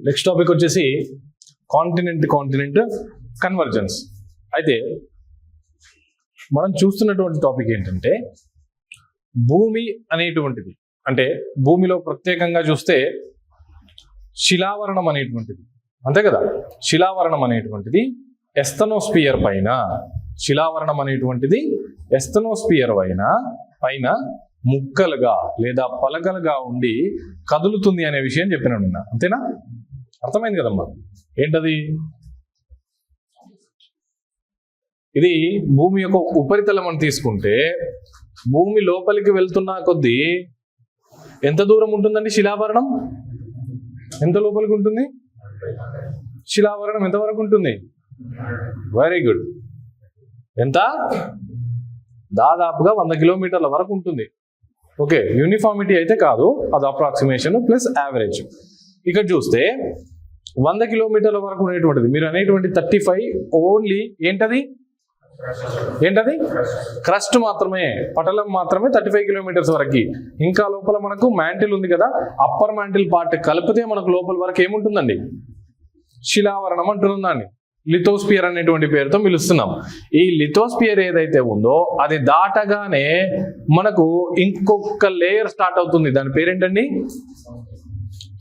Next topic వచ్చేసి continent convergence. అయితే మనం చూస్తున్నటువంటి టాపిక్ ఏంటంటే భూమి అనేటువంటిది, అంటే భూమిలో ప్రత్యేకంగా చూస్తే శిలావరణం అనేటువంటిది, అంతే కదా, శిలావరణం అనేటువంటిది ఎస్తనోస్పియర్ పైన, శిలావరణం అనేటువంటిది ఎస్తనోస్పియర్ పైన ముక్కలుగా లేదా పలకలుగా ఉండి కదులుతుంది అనే విషయం చెప్పినాను నిన్న, అంతేనా? అర్థమైంది కదమ్మా. ఏంటది? ఇది భూమి యొక్క ఉపరితలం అని తీసుకుంటే భూమి లోపలికి వెళ్తున్న కొద్దీ ఎంత దూరం ఉంటుందండి శిలావరణం? ఎంత లోపలికి ఉంటుంది శిలావరణం? ఎంతవరకు ఉంటుంది? Very good. ఎంత? దాదాపుగా 100 కిలోమీటర్ల వరకు ఉంటుంది. ఓకే, యూనిఫార్మిటీ అయితే కాదు, అది అప్రాక్సిమేషన్ ప్లస్ యావరేజ్. ఇక్కడ చూస్తే 100 కిలోమీటర్ల వరకు ఉండేటువంటిది, మీరు అనేటువంటి 35 ఓన్లీ ఏంటది క్రస్ట్ మాత్రమే, పటలం మాత్రమే 35 కిలోమీటర్స్ వరకు. ఇంకా లోపల మనకు మ్యాంటిల్ ఉంది కదా, అప్పర్ మ్యాంటిల్ పార్ట్ కలిపితే మనకు లోపల వరకు ఏముంటుందండి? శిలావరణం అంటున్నాం. దాన్ని లిథోస్పియర్ అనేటువంటి పేరుతో పిలుస్తున్నాం. ఈ లిథోస్పియర్ ఏదైతే ఉందో అది దాటగానే మనకు ఇంకొక లేయర్ స్టార్ట్ అవుతుంది. దాని పేరేంటండి?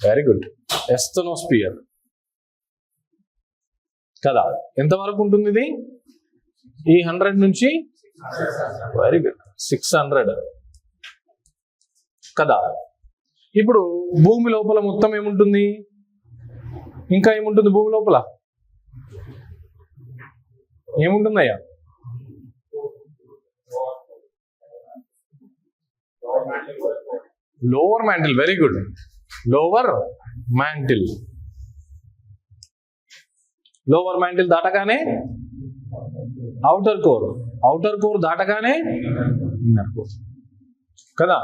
వెరీ గుడ్, ఎస్తనోస్పియర్ కదా. ఎంతవరకు ఉంటుంది ఇది? ఈ 100 నుంచి వెరీ గుడ్ 600 కదా. ఇప్పుడు భూమి లోపల మొత్తం ఏముంటుంది? ఇంకా ఏముంటుంది భూమి లోపల? ఏముంటుందయ్యా? Lower mantle. Very good, lower mantle. Lower mantle దాటగానే అవుటర్ కోర్, అవుటర్ కోర్ దాటగానే ఇన్నర్ కోర్ కదా.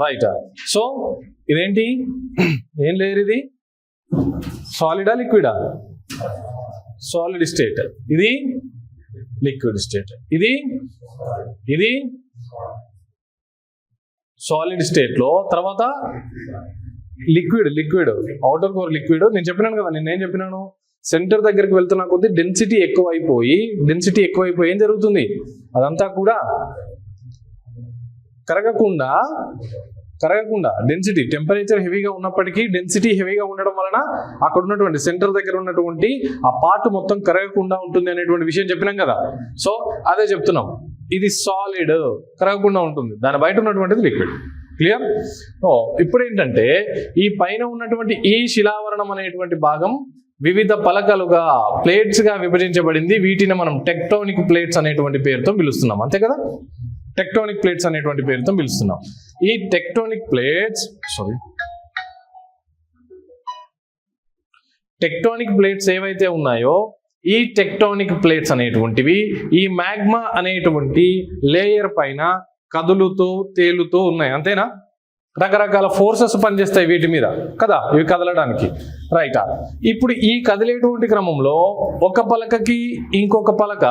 రైట్. సో ఇదేంటి? ఏం లేరు ఇది? సాలిడా లిక్విడా? Solid state. ఇది లిక్విడ్ స్టేట్. ఇది సాలిడ్ స్టేట్ లో తర్వాత లిక్విడ్ అవుటర్ కోర్ లిక్విడ్. నేను చెప్పినాను కదా, నేనేం చెప్పినాను? సెంటర్ దగ్గరికి వెళ్తున్న కొద్దీ డెన్సిటీ ఎక్కువైపోయి ఏం జరుగుతుంది? అదంతా కూడా కరగకుండా డెన్సిటీ, టెంపరేచర్ హెవీగా ఉన్నప్పటికీ డెన్సిటీ హెవీగా ఉండడం వలన అక్కడ ఉన్నటువంటి సెంటర్ దగ్గర ఉన్నటువంటి ఆ పార్ట్ మొత్తం కరగకుండా ఉంటుంది అనేటువంటి విషయం చెప్పినాం కదా. సో అదే చెప్తున్నాం, ఇది సాలిడ్, కరగకుండా ఉంటుంది. దాని బయట ఉన్నటువంటిది లిక్విడ్. క్లియర్? ఇప్పుడు ఏంటంటే ఈ పైన ఉన్నటువంటి ఈ శిలావరణం అనేటువంటి భాగం వివిధ పలకలుగా, ప్లేట్స్ గా విభజించబడింది. వీటిని మనం టెక్టోనిక్ ప్లేట్స్ అనేటువంటి పేరుతో పిలుస్తున్నాం, అంతే కదా. టెక్టోనిక్ ప్లేట్స్ అనేటువంటి పేరుతో పిలుస్తున్నాం. ఈ టెక్టోనిక్ ప్లేట్స్ ఏవైతే ఉన్నాయో ఈ టెక్టోనిక్ ప్లేట్స్ అనేటువంటివి ఈ మ్యాగ్మా అనేటువంటి లేయర్ పైన కదులుతూ తేలుతూ ఉన్నాయి, అంతేనా? రకరకాల ఫోర్సెస్ పనిచేస్తాయి వీటి మీద కదా, ఇవి కదలడానికి. రైటా? ఇప్పుడు ఈ కదిలేటువంటి క్రమంలో ఒక పలకకి ఇంకొక పలక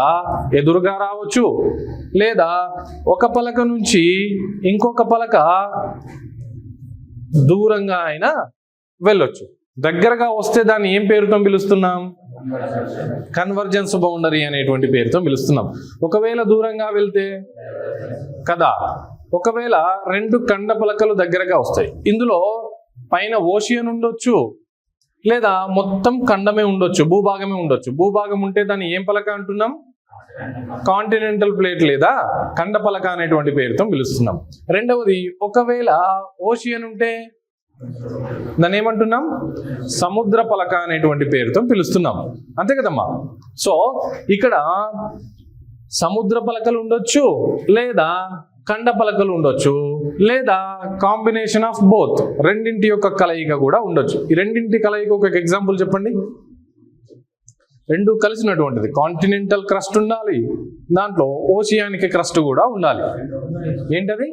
ఎదురుగా రావచ్చు, లేదా ఒక పలక నుంచి ఇంకొక పలక దూరంగా అయినా వెళ్ళొచ్చు. దగ్గరగా వస్తే దాన్ని ఏం పేరుతో పిలుస్తున్నాం? కన్వర్జెన్స్ బౌండరీ అనేటువంటి పేరుతో పిలుస్తున్నాం. ఒకవేళ దూరంగా వెళ్తే కదా, ఒకవేళ 2 ఖండ పలకలు దగ్గరగా వస్తాయి, ఇందులో పైన ఓషియన్ ఉండొచ్చు, లేదా మొత్తం ఖండమే ఉండొచ్చు, భూభాగమే ఉండొచ్చు. భూభాగం ఉంటే దాన్ని ఏం పలక అంటున్నాం? కాంటినెంటల్ ప్లేట్ లేదా ఖండ పలక అనేటువంటి పేరుతో పిలుస్తున్నాం. రెండవది, ఒకవేళ ఓషియన్ ఉంటే దాన్ని ఏమంటున్నాం? సముద్ర పలక అనేటువంటి పేరుతో పిలుస్తున్నాం, అంతే కదమ్మా. సో ఇక్కడ సముద్ర పలకలు ఉండొచ్చు, లేదా ఖండ పలకలు ఉండొచ్చు, లేదా కాంబినేషన్ ఆఫ్ బోత్, రెండింటి యొక్క కలయిక కూడా ఉండొచ్చు. ఈ రెండింటి కలయిక ఒక ఎగ్జాంపుల్ చెప్పండి. రెండు కలిసినటువంటిది కాంటినెంటల్ క్రస్ట్ ఉండాలి, దాంట్లో ఓషియానిక్ క్రస్ట్ కూడా ఉండాలి. ఏంటది?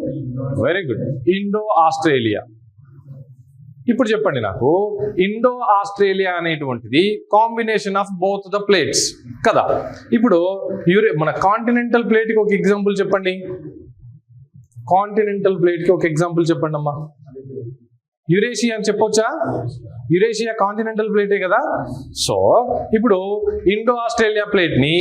Very good, Indo Australia. ఇప్పుడు చెప్పండి నాకు, ఇండో ఆస్ట్రేలియా అనేటువంటిది combination of both the plates కదా. ఇప్పుడు మన కాంటినెంటల్ ప్లేట్కి ఒక ఎగ్జాంపుల్ చెప్పండి. కాంటినెంటల్ ప్లేట్కి ఒక ఎగ్జాంపుల్ చెప్పండి అమ్మా. యురేషియా అని చెప్పొచ్చా? యురేషియా కాంటినెంటల్ ప్లేటే కదా. సో ఇప్పుడు ఇండో ఆస్ట్రేలియా ప్లేట్ని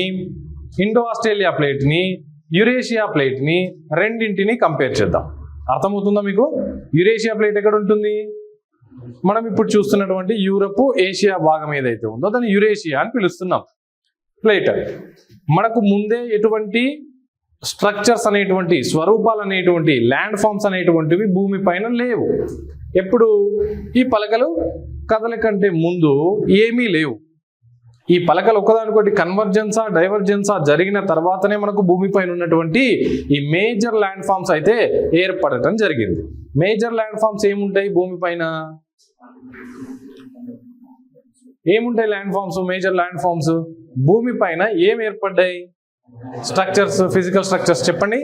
యురేషియా ప్లేట్ని రెండింటిని కంపేర్ చేద్దాం. అర్థమవుతుందా మీకు? యురేషియా ప్లేట్ ఎక్కడ ఉంటుంది? మనం ఇప్పుడు చూస్తున్నటువంటి యూరప్ ఏషియా భాగం ఏదైతే ఉందో దాన్ని యురేషియా అని పిలుస్తున్నాం. ప్లేట్ మనకు ముందే ఎటువంటి స్ట్రక్చర్స్ అనేటువంటి, స్వరూపాలు అనేటువంటి, ల్యాండ్ ఫామ్స్ అనేటువంటివి భూమి పైన లేవు. ఎప్పుడు ఈ పలకలు కదలకంటే ముందు ఏమీ లేవు. ఈ పలకలు ఒకదానికొకటి కన్వర్జెన్సా డైవర్జెన్సా జరిగిన తర్వాతనే మనకు భూమి పైన ఉన్నటువంటి ఈ మేజర్ ల్యాండ్ ఫామ్స్ అయితే ఏర్పడటం జరిగింది. మేజర్ ల్యాండ్ ఫామ్స్ ఏముంటాయి భూమి పైన? ఏముంటాయి land forms? Major land forms భూమి పైన ఏం ఏర్పడ్డాయి? స్ట్రక్చర్స్, ఫిజికల్ స్ట్రక్చర్స్ చెప్పండి.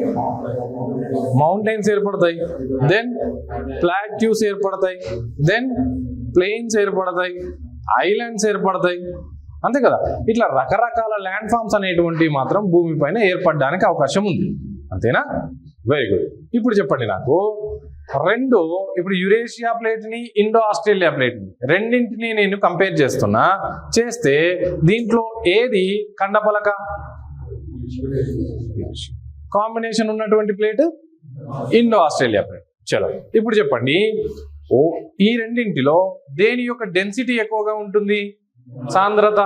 మౌంటైన్స్ ఏర్పడతాయి, దెన్ ప్లాట్యూస్ ఏర్పడతాయి, దెన్ ప్లెయిన్స్ ఏర్పడతాయి, ఐలాండ్స్ ఏర్పడతాయి, అంతే కదా. ఇట్లా రకరకాల ల్యాండ్ ఫామ్స్ అనేటువంటి మాత్రం భూమి పైన ఏర్పడడానికి అవకాశం ఉంది. అంతేనా? Very good. ఇప్పుడు చెప్పండి నాకు ఇప్పుడు యురేషియా ప్లేట్ని ఇండో ఆస్ట్రేలియా ప్లేట్ని రెండింటిని నేను కంపేర్ చేస్తే దీంట్లో ఏది ఖండపలక? కాంబినేషన్ ఉన్నటువంటి ప్లేట్ ఇండో ఆస్ట్రేలియా ప్లేట్. చలో ఇప్పుడు చెప్పండి, ఈ రెండింటిలో దేని యొక్క డెన్సిటీ ఎక్కువగా ఉంటుంది? సాంద్రత.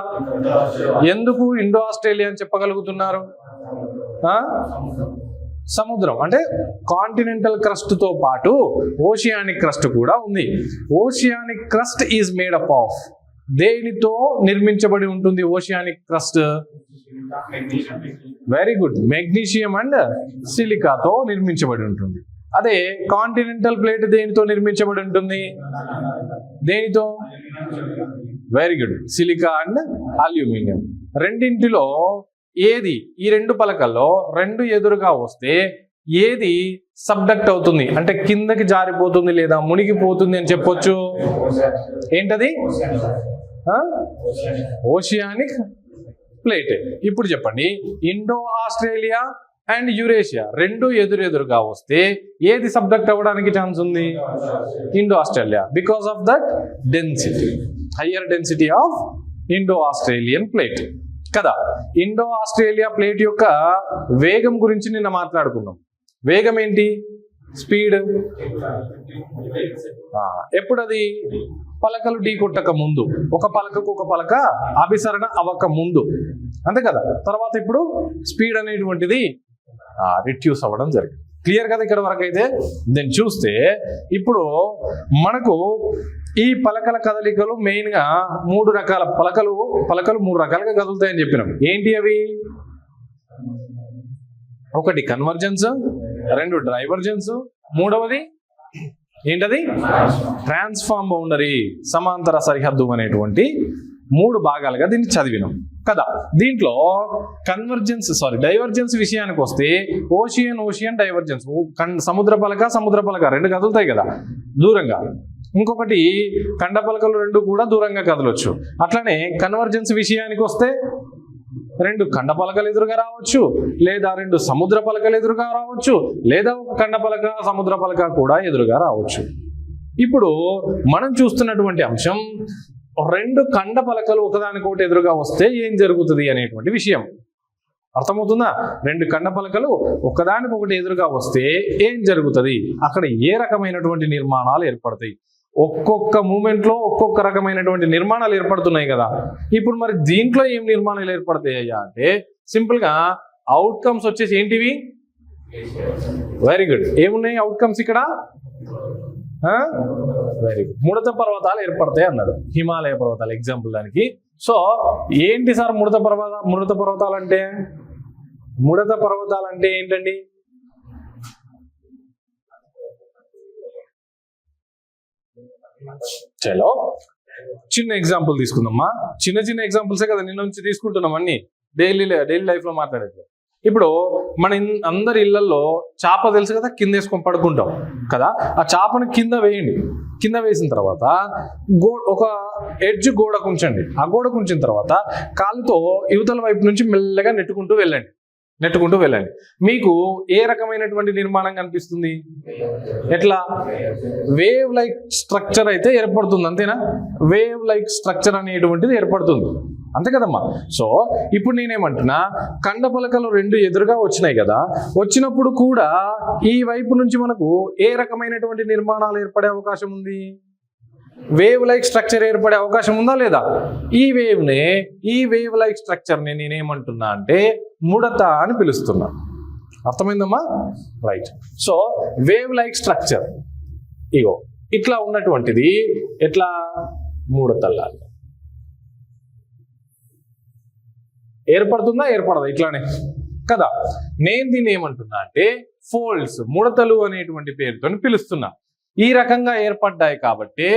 ఎందుకు ఇండో ఆస్ట్రేలియా అని చెప్పగలుగుతున్నారు? సముద్రం అంటే కాంటినెంటల్ క్రస్ట్ తో పాటు ఓషియానిక్ క్రస్ట్ కూడా ఉంది. Oceanic crust is made up of, దేనితో నిర్మించబడి ఉంటుంది oceanic crust? Very good, magnesium and సిలికాతో నిర్మించబడి ఉంటుంది. అదే కాంటినెంటల్ ప్లేట్ దేనితో నిర్మించబడి ఉంటుంది? దేనితో? Very good, silica and aluminium. రెండింటిలో ఏది, ఈ రెండు పలకల్లో రెండు ఎదురుగా వస్తే ఏది సబ్డక్ట్ అవుతుంది అంటే కిందకి జారిపోతుంది లేదా మునిగిపోతుంది అని చెప్పొచ్చు? ఏంటది? Oceanic plate. ఇప్పుడు చెప్పండి, ఇండో ఆస్ట్రేలియా అండ్ యురేషియా రెండు ఎదురుగా వస్తే ఏది సబ్డక్ట్ అవ్వడానికి ఛాన్స్ ఉంది? Indo Australia, because of that density, higher density of Indo Australian plate కదా. ఇండో ఆస్ట్రేలియా ప్లేట్ యొక్క వేగం గురించి నిన్న మాట్లాడుకున్నాం. వేగం ఏంటి? స్పీడ్. ఎప్పుడు అది? పలకలు ఢీ కొట్టక ముందు, ఒక పలకకు ఒక పలక అభిసరణ అవ్వక ముందు, అంతే కదా. తర్వాత ఇప్పుడు స్పీడ్ అనేటువంటిది రిడ్యూస్ అవ్వడం జరిగింది. క్లియర్ కదా ఇక్కడ వరకు అయితే? దెన్ చూస్తే ఇప్పుడు మనకు ఈ పలకల కదలికలు మెయిన్ గా మూడు రకాల పలకలు మూడు రకాలుగా కదులుతాయని చెప్పినాం. ఏంటి అవి? ఒకటి కన్వర్జెన్స్, రెండు డైవర్జెన్స్, మూడవది ఏంటది? ట్రాన్స్ఫార్మ్ బౌండరీ, సమాంతర సరిహద్దు అనేటువంటి మూడు భాగాలుగా దీన్ని చదివినాం కదా. దీంట్లో డైవర్జెన్స్ విషయానికి వస్తే ఓషియన్ డైవర్జెన్స్, సముద్ర పలక రెండు కదులుతాయి కదా దూరంగా. ఇంకొకటి ఖండ పలకలు రెండు కూడా దూరంగా కదలొచ్చు. అట్లనే కన్వర్జెన్స్ విషయానికి వస్తే రెండు ఖండ పలకలు ఎదురుగా రావచ్చు, లేదా రెండు సముద్ర పలకలు ఎదురుగా రావచ్చు, లేదా ఒక ఖండ పలక సముద్ర పలక కూడా ఎదురుగా రావచ్చు. ఇప్పుడు మనం చూస్తున్నటువంటి అంశం రెండు ఖండ పలకలు ఒకదానికొకటి ఎదురుగా వస్తే ఏం జరుగుతుంది అనేటువంటి విషయం. అర్థమవుతుందా? రెండు ఖండ పలకలు ఒకదానికొకటి ఎదురుగా వస్తే ఏం జరుగుతుంది, అక్కడ ఏ రకమైనటువంటి నిర్మాణాలు ఏర్పడతాయి? ఒక్కొక్క మూమెంట్ లో ఒక్కొక్క రకమైనటువంటి నిర్మాణాలు ఏర్పడుతున్నాయి కదా. ఇప్పుడు మరి దీంట్లో ఏం నిర్మాణాలు ఏర్పడతాయి అంటే సింపుల్ గా అవుట్కమ్స్ వచ్చేసి ఏంటివి? వెరీ గుడ్, ఏమున్నాయి అవుట్కమ్స్ ఇక్కడ? వెరీ గుడ్, ముడత పర్వతాలు ఏర్పడతాయి అన్నాడు. హిమాలయ పర్వతాలు ఎగ్జాంపుల్ దానికి. సో ఏంటి సార్ ముడత పర్వతాలు అంటే? ముడత పర్వతాలు అంటే ఏంటండి? చలో చిన్న ఎగ్జాంపుల్ తీసుకుందామా. చిన్న ఎగ్జాంపుల్సే కదా నిన్న నుంచి తీసుకుంటున్నాం అన్ని డైలీ లైఫ్ లో మాట్లాడేది. ఇప్పుడు మన అందరి ఇళ్లలో చాప తెలుసు కదా, కింద వేసుకొని పడుకుంటాం కదా. ఆ చాపను కింద వేయండి. కింద వేసిన తర్వాత ఒక ఎడ్జ్ గోడకు ఉంచండి. ఆ గోడకు ఉంచిన తర్వాత కాలుతో యువతల వైపు నుంచి మెల్లగా నెట్టుకుంటూ వెళ్ళండి. నెట్టుకుంటూ వెళ్ళండి. మీకు ఏ రకమైనటువంటి నిర్మాణం కనిపిస్తుంది? ఎట్లా? వేవ్ లైక్ స్ట్రక్చర్ అయితే ఏర్పడుతుంది, అంతేనా? వేవ్ లైక్ స్ట్రక్చర్ అనేటువంటిది ఏర్పడుతుంది, అంతే కదమ్మా. సో ఇప్పుడు నేనేమంటున్నా, కండపలకలు రెండు ఎదురుగా వచ్చినాయి కదా, వచ్చినప్పుడు కూడా ఈ వైపు నుంచి మనకు ఏ రకమైనటువంటి నిర్మాణాలు ఏర్పడే అవకాశం ఉంది? వేవ్ లైక్ స్ట్రక్చర్ ఏర్పడే అవకాశం ఉందా లేదా? ఈ వేవ్ లైక్ స్ట్రక్చర్ని నేనేమంటున్నా అంటే ముడత అని పిలుస్తున్నా. అర్థమైందమ్మా? Right. So wave like structure ఇగో ఇట్లా ఉన్నటువంటిది ఎట్లా? ముడతల్లాగా ఏర్పడుతుందా ఏర్పడదా? ఇట్లానే కదా. నేను దీన్ని ఏమంటున్నా అంటే ఫోల్డ్స్, ముడతలు అనేటువంటి పేరుతో పిలుస్తున్నా. ఈ రకంగా ఏర్పడ్డాయి కాబట్టి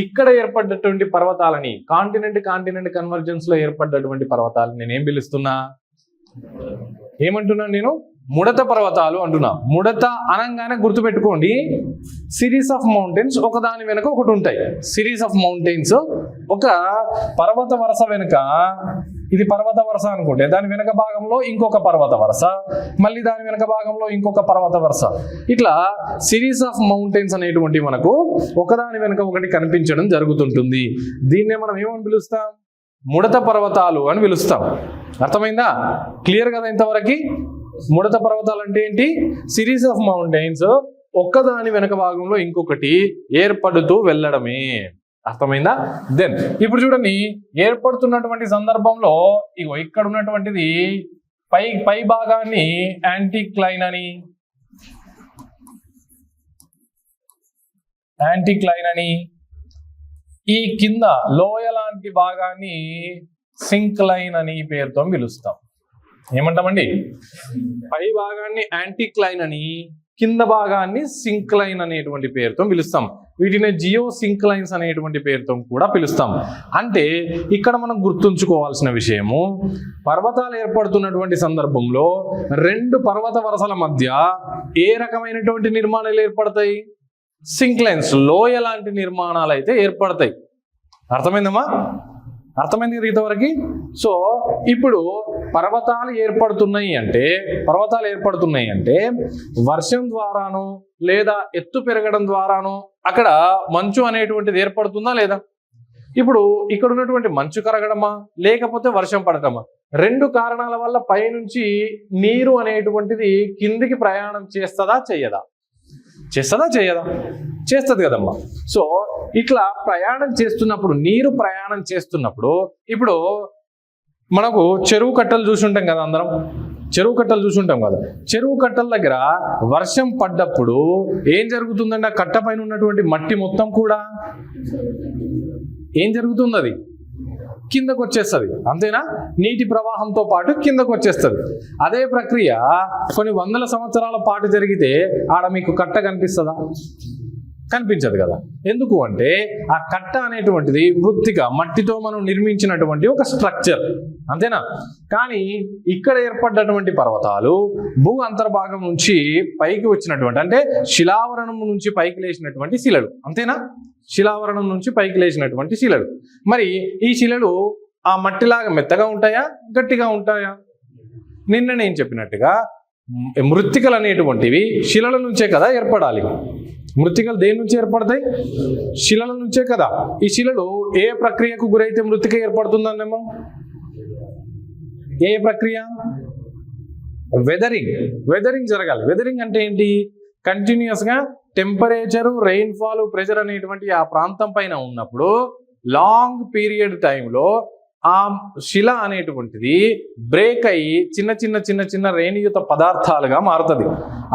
ఇక్కడ ఏర్పడ్డటువంటి పర్వతాలని, కాంటినెంట్ కన్వర్జెన్స్ లో ఏర్పడ్డటువంటి పర్వతాలని నేనేం పిలుస్తున్నా? ఏమంటున్నాను నేను? ముడత పర్వతాలు అంటున్నా. ముడత అనగానే గుర్తుపెట్టుకోండి, సిరీస్ ఆఫ్ మౌంటైన్స్ ఒకదాని వెనుక ఒకటి ఉంటాయి. సిరీస్ ఆఫ్ మౌంటైన్స్ ఒక పర్వత వరుస వెనుక, ఇది పర్వత వరుస అనుకుంటే దాని వెనక భాగంలో ఇంకొక పర్వత వరుస, మళ్ళీ దాని వెనక భాగంలో ఇంకొక పర్వత వరుస, ఇట్లా సిరీస్ ఆఫ్ మౌంటైన్స్ అనేటువంటి మనకు ఒకదాని వెనుక ఒకటి కనిపించడం జరుగుతుంటుంది. దీన్నే మనం ఏమని పిలుస్తాం? ముడత పర్వతాలు అని పిలుస్తాం. అర్థమైందా? క్లియర్ కదా ఇంతవరకు? ముడత పర్వతాలు అంటే ఏంటి? సిరీస్ ఆఫ్ మౌంటైన్స్ ఒక్కదాని వెనక భాగంలో ఇంకొకటి ఏర్పడుతూ వెళ్ళడమే. అర్థమైందా? దెన్ ఇప్పుడు చూడండి, ఏర్పడుతున్నటువంటి సందర్భంలో ఇగో ఇక్కడ ఉన్నటువంటిది పై భాగాన్ని యాంటీక్లైన్ అని, ఈ కింద లోయ లాంటి భాగాన్ని సింక్లైన్ అని పేరుతో పిలుస్తాం. ఏమంటామండి? పై భాగాన్ని యాంటీక్లైన్ అని, కింద భాగాన్ని సింక్లైన్ అనేటువంటి పేరుతో పిలుస్తాం. వీటిని జియో సింక్లైన్స్ అనేటువంటి పేరుతో కూడా పిలుస్తాం. అంటే ఇక్కడ మనం గుర్తుంచుకోవాల్సిన విషయము, పర్వతాలు ఏర్పడుతున్నటువంటి సందర్భంలో రెండు పర్వత వరుసల మధ్య ఏ రకమైనటువంటి నిర్మాణాలు ఏర్పడతాయి? సింక్లైన్స్, లోయ లాంటి నిర్మాణాలు అయితే ఏర్పడతాయి. అర్థమైందమ్మా? అర్థమైంది కదా ఇంతవరకు? సో ఇప్పుడు పర్వతాలు ఏర్పడుతున్నాయి అంటే వర్షం ద్వారానో లేదా ఎత్తు పెరగడం ద్వారానో అక్కడ మంచు అనేటువంటిది ఏర్పడుతుందా లేదా? ఇప్పుడు ఇక్కడ ఉన్నటువంటి మంచు కరగడమా లేకపోతే వర్షం పడటమా? రెండు కారణాల వల్ల పైనుంచి నీరు అనేటువంటిది కిందికి ప్రయాణం చేస్తుందా చేయదా? చేస్తుంది కదమ్మా. సో ఇట్లా ప్రయాణం చేస్తున్నప్పుడు, నీరు ప్రయాణం చేస్తున్నప్పుడు, ఇప్పుడు మనకు చెరువు కట్టలు చూసుంటాం కదా, అందరం చెరువు కట్టల దగ్గర వర్షం పడ్డప్పుడు ఏం జరుగుతుందంటే ఆ కట్ట పైన ఉన్నటువంటి మట్టి మొత్తం కూడా ఏం జరుగుతుంది? అది కిందకు వచ్చేస్తుంది, అంతేనా? నీటి ప్రవాహంతో పాటు కిందకు వచ్చేస్తుంది. అదే ప్రక్రియ కొన్ని వందల సంవత్సరాల పాటు జరిగితే ఆడ మీకు కట్ట కనిపిస్తుందా? కనిపించదు కదా. ఎందుకు అంటే ఆ కట్ట అనేటువంటిది వృత్తిగా మట్టితో మనం నిర్మించినటువంటి ఒక స్ట్రక్చర్, అంతేనా? కానీ ఇక్కడ ఏర్పడ్డటువంటి పర్వతాలు భూ అంతర్భాగం నుంచి పైకి వచ్చినటువంటి, అంటే శిలావరణం నుంచి పైకి లేచినటువంటి శిలలు, అంతేనా? శిలావరణం నుంచి పైకి లేచినటువంటి శిలలు. మరి ఈ శిలలు ఆ మట్టిలాగా మెత్తగా ఉంటాయా గట్టిగా ఉంటాయా? నిన్న నేను చెప్పినట్టుగా మృత్తికలు అనేటువంటివి శిలల నుంచే కదా ఏర్పడాలి. మృత్తికలు దేని నుంచి ఏర్పడతాయి? శిలల నుంచే కదా. ఈ శిలలు ఏ ప్రక్రియకు గురైతే మృత్తిక ఏర్పడుతుందనేమో? ఏ ప్రక్రియ? వెదరింగ్ జరగాలి. వెదరింగ్ అంటే ఏంటి? కంటిన్యూస్ గా టెంపరేచరు, రెయిన్ఫాల్, ప్రెషర్ అనేటువంటి ఆ ప్రాంతం పైన ఉన్నప్పుడు లాంగ్ పీరియడ్ టైంలో ఆ శిల అనేటువంటిది బ్రేక్ అయ్యి చిన్న రేణియుత పదార్థాలుగా మారుతుంది.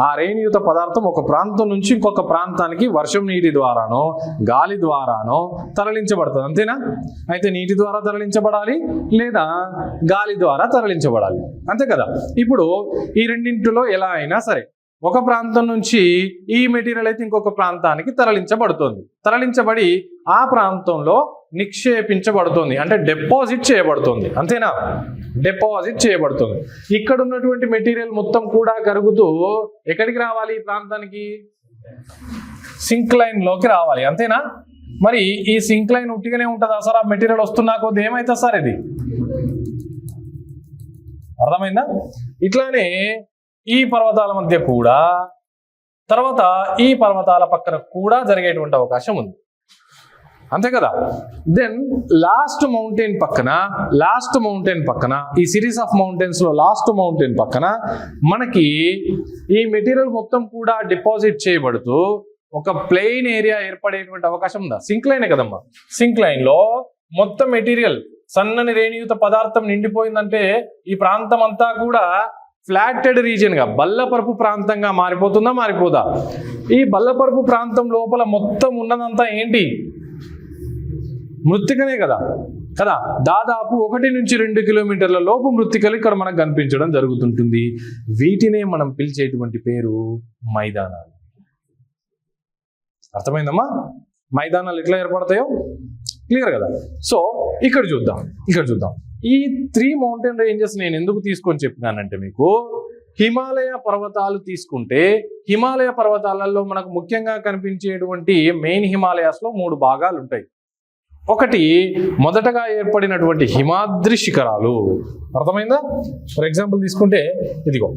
ఆ రేణియుత పదార్థం ఒక ప్రాంతం నుంచి ఇంకొక ప్రాంతానికి వర్షం నీటి ద్వారానో గాలి ద్వారానో తరలించబడుతుంది, అంతేనా? అయితే నీటి ద్వారా తరలించబడాలి లేదా గాలి ద్వారా తరలించబడాలి, అంతే కదా. ఇప్పుడు ఈ రెండింటిలో ఎలా అయినా సరే ఒక ప్రాంతం నుంచి ఈ మెటీరియల్ అయితే ఇంకొక ప్రాంతానికి తరలించబడి ఆ ప్రాంతంలో నిక్షేపించబడుతుంది, అంటే డిపాజిట్ చేయబడుతుంది, అంతేనా? డిపాజిట్ చేయబడుతుంది. ఇక్కడ ఉన్నటువంటి మెటీరియల్ మొత్తం కూడా కరుగుతూ ఎక్కడికి రావాలి? ఈ ప్రాంతానికి సింక్లైన్ లోకి రావాలి, అంతేనా? మరి ఈ సింక్లైన్ ఉట్టిగానే ఉంటుందా సార్? ఆ మెటీరియల్ వస్తున్నా కొద్ది ఏమైతే సార్ ఇది? అర్థమైందా? ఇట్లానే ఈ పర్వతాల మధ్య కూడా, తర్వాత ఈ పర్వతాల పక్కన కూడా జరిగేటువంటి అవకాశం ఉంది, అంతే కదా. దెన్ లాస్ట్ మౌంటైన్ పక్కన ఈ సిరీస్ ఆఫ్ మౌంటైన్స్ లో లాస్ట్ మౌంటైన్ పక్కన మనకి ఈ మెటీరియల్ మొత్తం కూడా డిపాజిట్ చేయబడుతూ ఒక ప్లెయిన్ ఏరియా ఏర్పడేటువంటి అవకాశం ఉందా? సింక్లైనే కదమ్మా. సింక్లైన్ లో మొత్తం మెటీరియల్ సన్నని రేణుయుత పదార్థం నిండిపోయిందంటే ఈ ప్రాంతం అంతా కూడా ఫ్లాటెడ్ రీజియన్ గా బల్లపరుపు ప్రాంతంగా మారిపోదా? ఈ బల్లపరుపు ప్రాంతం లోపల మొత్తం ఉన్నదంతా ఏంటి? మృత్తికనే కదా. దాదాపు 1 నుంచి 2 కిలోమీటర్ల లోపు మృత్తికలు ఇక్కడ మనకు కనిపించడం జరుగుతుంటుంది. వీటినే మనం పిలిచేటువంటి పేరు మైదానాలు. అర్థమైందమ్మా? మైదానాలు ఎట్లా ఏర్పడతాయో క్లియర్ కదా. సో ఇక్కడ చూద్దాం. ఈ 3 మౌంటైన్ రేంజెస్ నేను ఎందుకు తీసుకొని చెప్పినానంటే, మీకు హిమాలయ పర్వతాలు తీసుకుంటే హిమాలయ పర్వతాలలో మనకు ముఖ్యంగా కనిపించేటువంటి మెయిన్ హిమాలయాస్ లో 3 భాగాలు ఉంటాయి. ఒకటి మొదటగా ఏర్పడినటువంటి హిమాద్రి శిఖరాలు. అర్థమైందా? ఫర్ ఎగ్జాంపుల్ తీసుకుంటే ఇదిగో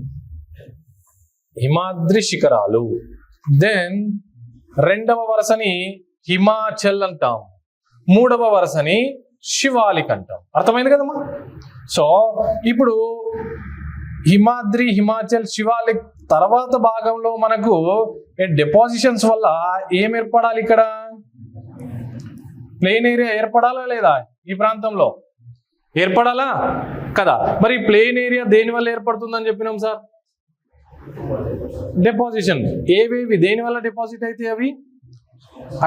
హిమాద్రి శిఖరాలు. దెన్ 2వ వరుసని హిమాచల్ అంటాం, 3వ వరుసని శివాలిక్ అంటాం. అర్థమైంది కదమ్మా? సో ఇప్పుడు హిమాద్రి, హిమాచల్, శివాలిక్ తర్వాత భాగంలో మనకు డిపాజిషన్స్ వల్ల ఏం ఏర్పడాలి? ఇక్కడ ప్లెయిన్ ఏరియా ఏర్పడాలా లేదా? ఈ ప్రాంతంలో ఏర్పడాలా కదా. మరి ప్లెయిన్ ఏరియా దేని వల్ల ఏర్పడుతుందని చెప్పినాం సార్? డిపాజిషన్. ఏవేవి దేని వల్ల డిపాజిట్ అయితే అవి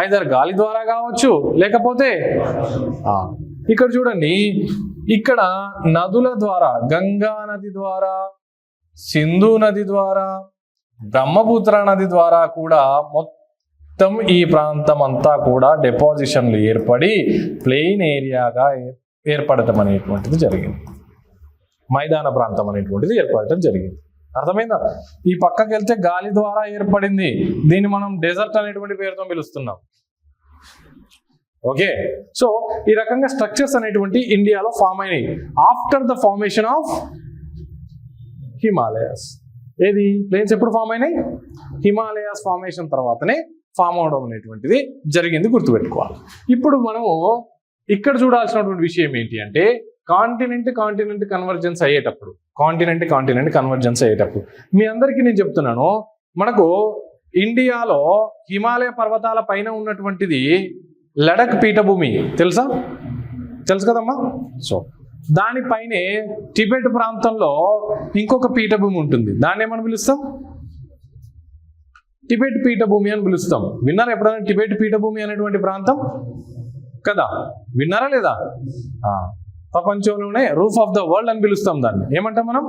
ఐదర్ గాలి ద్వారా కావచ్చు, లేకపోతే ఇక్కడ చూడండి, ఇక్కడ నదుల ద్వారా, గంగా నది ద్వారా, సింధు నది ద్వారా, బ్రహ్మపుత్ర నది ద్వారా కూడా మొత్తం ఈ ప్రాంతం అంతా కూడా డిపాజిషన్లు ఏర్పడి ప్లెయిన్ ఏరియాగా ఏర్పడటం అనేటువంటిది జరిగింది. మైదాన ప్రాంతం అనేటువంటిది ఏర్పడటం జరిగింది. అర్థమైందా? ఈ పక్కకి వెళ్తే గాలి ద్వారా ఏర్పడింది, దీన్ని మనం డెజర్ట్ అనేటువంటి పేరుతో పిలుస్తున్నాం. ఓకే, సో ఈ రకంగా స్ట్రక్చర్స్ అనేటువంటి ఇండియాలో ఫామ్ అయినాయి after the formation of Himalayas. ఏది ప్లేన్స్ ఎప్పుడు ఫామ్ అయినాయి? హిమాలయాస్ ఫార్మేషన్ తర్వాతనే ఫామ్ అవడం అనేటువంటిది జరిగింది, గుర్తుపెట్టుకోవాలి. ఇప్పుడు మనము ఇక్కడ చూడాల్సినటువంటి విషయం ఏంటి అంటే, కాంటినెంట్ కన్వర్జెన్స్ అయ్యేటప్పుడు మీ అందరికీ నేను చెప్తున్నాను, మనకు ఇండియాలో హిమాలయ పర్వతాల పైన ఉన్నటువంటిది లడక్ పీఠభూమి. తెలుసు కదమ్మా? సో దానిపైనే టిబెట్ ప్రాంతంలో ఇంకొక పీఠభూమి ఉంటుంది. దాన్ని ఏమని పిలుస్తాం? టిబెట్ పీఠభూమి అని పిలుస్తాం. విన్నారా ఎప్పుడైనా టిబెట్ పీఠభూమి అనేటువంటి ప్రాంతం? కదా, విన్నారా లేదా? ప్రపంచంలోనే రూఫ్ ఆఫ్ ద వరల్డ్ అని పిలుస్తాం దాన్ని. ఏమంటాం మనం?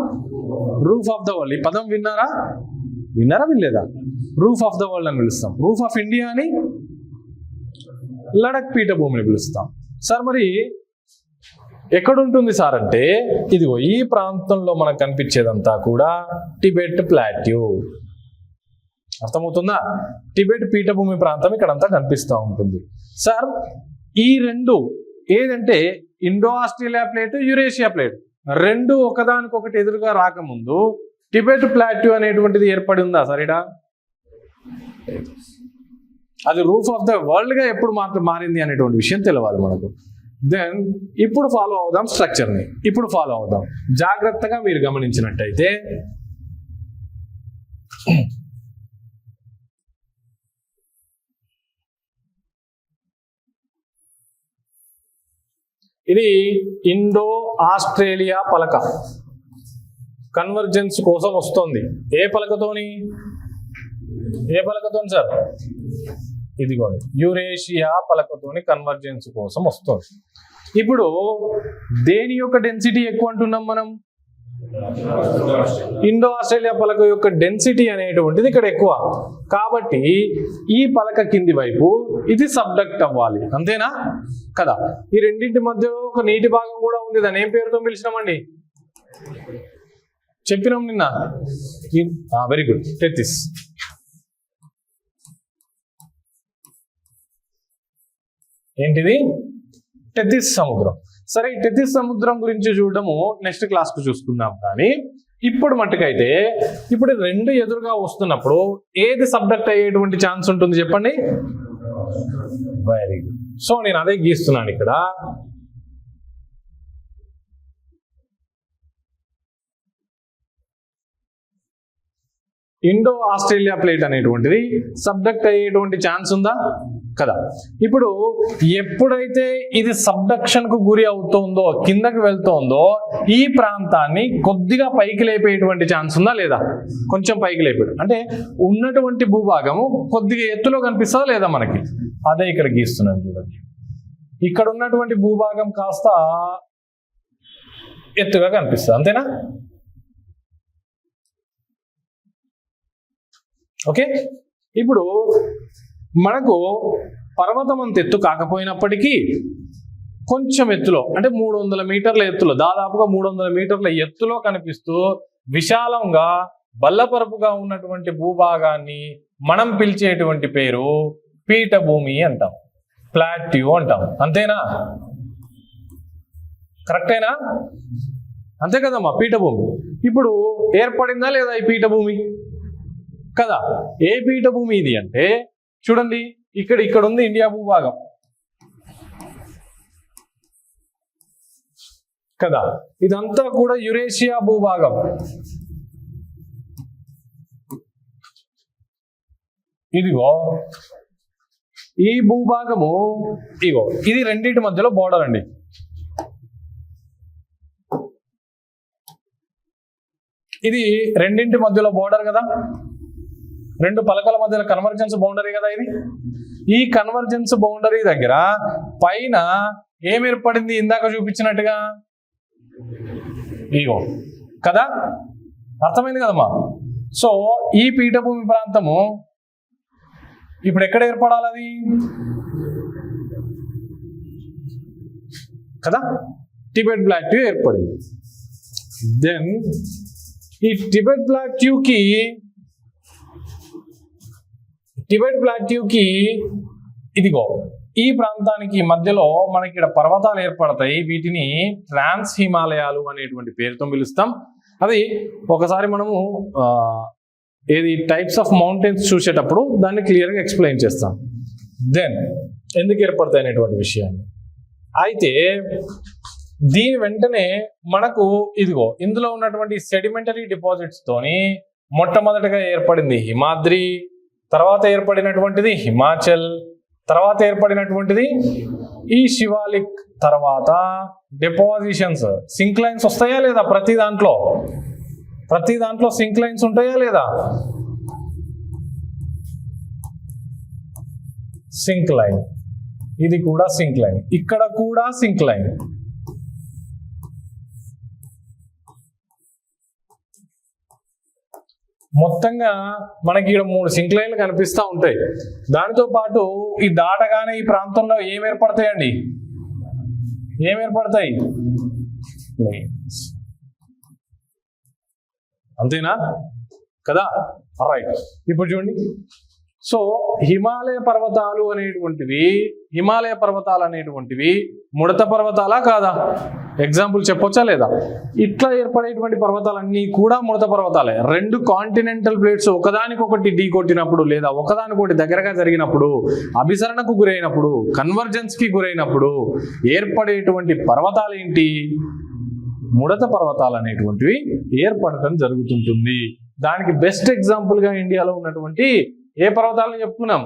Roof of the world. ఈ పదం విన్నారా వినలేదా? రూఫ్ ఆఫ్ ద వరల్డ్ అని పిలుస్తాం. రూఫ్ ఆఫ్ ఇండియా అని లడక్ పీఠభూమిని పిలుస్తాం. సార్ మరి ఎక్కడుంటుంది సార్ అంటే, ఇదిగో ఈ ప్రాంతంలో మనకు కనిపించేదంతా కూడా టిబెట్ ప్లాట్యూ. అర్థమవుతుందా? టిబెట్ పీఠభూమి ప్రాంతం ఇక్కడంతా కనిపిస్తూ ఉంటుంది. సార్ ఈ 2 ఏదంటే Indo Australia plate, Eurasia plate, 2 ఒకదానికొకటి ఎదురుగా రాకముందు టిబెట్ ప్లాట్యూ అనేటువంటిది ఏర్పడి ఉందా సరేనా? అది రూఫ్ ఆఫ్ ద వరల్డ్ గా ఎప్పుడు మారింది అనేటువంటి విషయం తెలవాలి మనకు. దెన్ ఇప్పుడు ఫాలో అవుదాం స్ట్రక్చర్ని. జాగ్రత్తగా మీరు గమనించినట్టయితే ఇది ఇండో ఆస్ట్రేలియా పలక కన్వర్జెన్స్ కోసం వస్తుంది. ఏ పలకతోని సార్? ఇదిగోండి యురేషియా పలకతోని కన్వర్జెన్స్ కోసం వస్తుంది. ఇప్పుడు దేని యొక్క డెన్సిటీ ఎక్కువ అంటున్నాం మనం? ఇండో ఆస్ట్రేలియా పలక యొక్క డెన్సిటీ అనేటువంటిది ఇక్కడ ఎక్కువ. కాబట్టి ఈ పలక కింది వైపు ఇది సబ్డక్ట్ అవ్వాలి, అంతేనా కదా? ఈ రెండింటి మధ్య ఒక నీటి భాగం కూడా ఉంది. దాన్ని ఏం పేరుతో పిలిచినామండి? చెప్పినాం నిన్న. Very good, Tethys. ఏంటిది? టెథిస్ సముద్రం. సరే, ఈ టెథిస్ సముద్రం గురించి చూడడము నెక్స్ట్ క్లాస్ కు చూసుకుందాం. కానీ ఇప్పుడు మట్టుకైతే ఇప్పుడు రెండు ఎదురుగా వస్తున్నప్పుడు ఏది సబ్డక్ట్ అయ్యేటువంటి ఛాన్స్ ఉంటుంది చెప్పండి? Very good. సో నేను అదే గీస్తున్నాను ఇక్కడ. ఇండో ఆస్ట్రేలియా ప్లేట్ అనేటువంటిది సబ్డక్ట్ అయ్యేటువంటి ఛాన్స్ ఉందా? కదా. ఇప్పుడు ఎప్పుడైతే ఇది సబ్డక్షన్ కు గురి అవుతుందో, కిందకి వెళ్తుందో, ఈ ప్రాంతాన్ని కొద్దిగా పైకి లేపేటువంటి ఛాన్స్ ఉందా లేదా? కొంచెం పైకి లేపాడు అంటే ఉన్నటువంటి భూభాగము కొద్దిగా ఎత్తులో కనిపిస్తుందా లేదా మనకి? అదే ఇక్కడ గీస్తున్నాను చూడండి. ఇక్కడ ఉన్నటువంటి భూభాగం కాస్త ఎత్తుగా కనిపిస్తుంది, అంతేనా? ఓకే. ఇప్పుడు మనకు పర్వతం అంత ఎత్తు కాకపోయినప్పటికీ కొంచెం ఎత్తులో, అంటే 300 మీటర్ల ఎత్తులో, దాదాపుగా 300 మీటర్ల ఎత్తులో కనిపిస్తూ విశాలంగా బల్లపరపుగా ఉన్నటువంటి భూభాగాన్ని మనం పిలిచేటువంటి పేరు పీఠభూమి అంటాం, ప్లాట్యూ అంటాం. అంతేనా? కరెక్టేనా? అంతే కదమ్మా, పీఠభూమి. ఇప్పుడు ఏర్పడిందా లేదా ఈ పీఠభూమి? కదా. ఏ పీఠభూమి ఇది అంటే చూడండి, ఇక్కడ ఉంది ఇండియా భూభాగం కదా. ఇదంతా కూడా యురేషియా భూభాగం. ఇదిగో ఈ భూభాగము, ఇగో ఇది రెండింటి మధ్యలో బోర్డర్ అండి. ఇది రెండింటి మధ్యలో బోర్డర్ కదా, రెండు పలకల మధ్యలో కన్వర్జెన్స్ బౌండరీ కదా ఇది. ఈ కన్వర్జెన్స్ బౌండరీ దగ్గర పైన ఏం ఏర్పడింది? ఇందాక చూపించినట్టుగా ఇగో కదా, అర్థమైంది కదమ్మా. సో ఈ పీఠభూమి ప్రాంతము ఇప్పుడు ఎక్కడ ఏర్పడాలి? అది కదా, టిబెట్ ప్లాట్యూ ఏర్పడింది. దెన్ ఈ టిబెట్ ప్లాట్యూకి ఇదిగో ఈ ప్రాంతానికి మధ్యలో మనకి ఇక్కడ పర్వతాలు ఏర్పడతాయి. వీటిని ట్రాన్స్ హిమాలయాలు అనేటువంటి పేరుతో పిలుస్తాం. అది ఒకసారి మనము ఏది టైప్స్ ఆఫ్ మౌంటైన్స్ చూసేటప్పుడు దాన్ని క్లియర్గా ఎక్స్ప్లెయిన్ చేస్తాం. దెన్ ఎందుకు ఏర్పడతాయి అనేటువంటి విషయాన్ని. అయితే దీని వెంటనే మనకు ఇదిగో ఇందులో ఉన్నటువంటి సెడిమెంటరీ డిపాజిట్స్ తోని మొట్టమొదటిగా ఏర్పడింది హిమాద్రి, తర్వాత ఏర్పడినటువంటిది హిమాచల్, తర్వాత ఏర్పడినటువంటిది ఈ శివాలిక్, తర్వాత డిపాజిషన్స్, సింక్ లైన్స్ వస్తాయా లేదా? ప్రతి దాంట్లో సింక్ లైన్స్ ఉంటాయా లేదా? సింక్ లైన్, ఇది కూడా సింక్ లైన్, ఇక్కడ కూడా సింక్ లైన్. మొత్తంగా మనకి ఇక్కడ 3 సింక్ లైన్లు కనిపిస్తూ ఉంటాయి. దానితో పాటు ఈ దాటగానే ఈ ప్రాంతంలో ఏం ఏర్పడతాయండి? ఏం ఏర్పడతాయి? అంతేనా కదా? రైట్. ఇప్పుడు చూడండి, సో హిమాలయ పర్వతాలు అనేటువంటివి ముడత పర్వతాలా కాదా? ఎగ్జాంపుల్ చెప్పొచ్చా లేదా? ఇట్లా ఏర్పడేటువంటి పర్వతాలన్నీ కూడా ముడత పర్వతాలే. రెండు కాంటినెంటల్ ప్లేట్స్ ఒకదానికొకటి ఢీ కొట్టినప్పుడు లేదా ఒకదానికొకటి దగ్గరగా జరిగినప్పుడు, అభిసరణకు గురైనప్పుడు, కన్వర్జెన్స్ కి గురైనప్పుడు ఏర్పడేటువంటి పర్వతాలు ఏంటి? ముడత పర్వతాలు అనేటువంటివి ఏర్పడటం జరుగుతుంటుంది. దానికి బెస్ట్ ఎగ్జాంపుల్ గా ఇండియాలో ఉన్నటువంటి ఏ పర్వతాలను చెప్పుకున్నాం?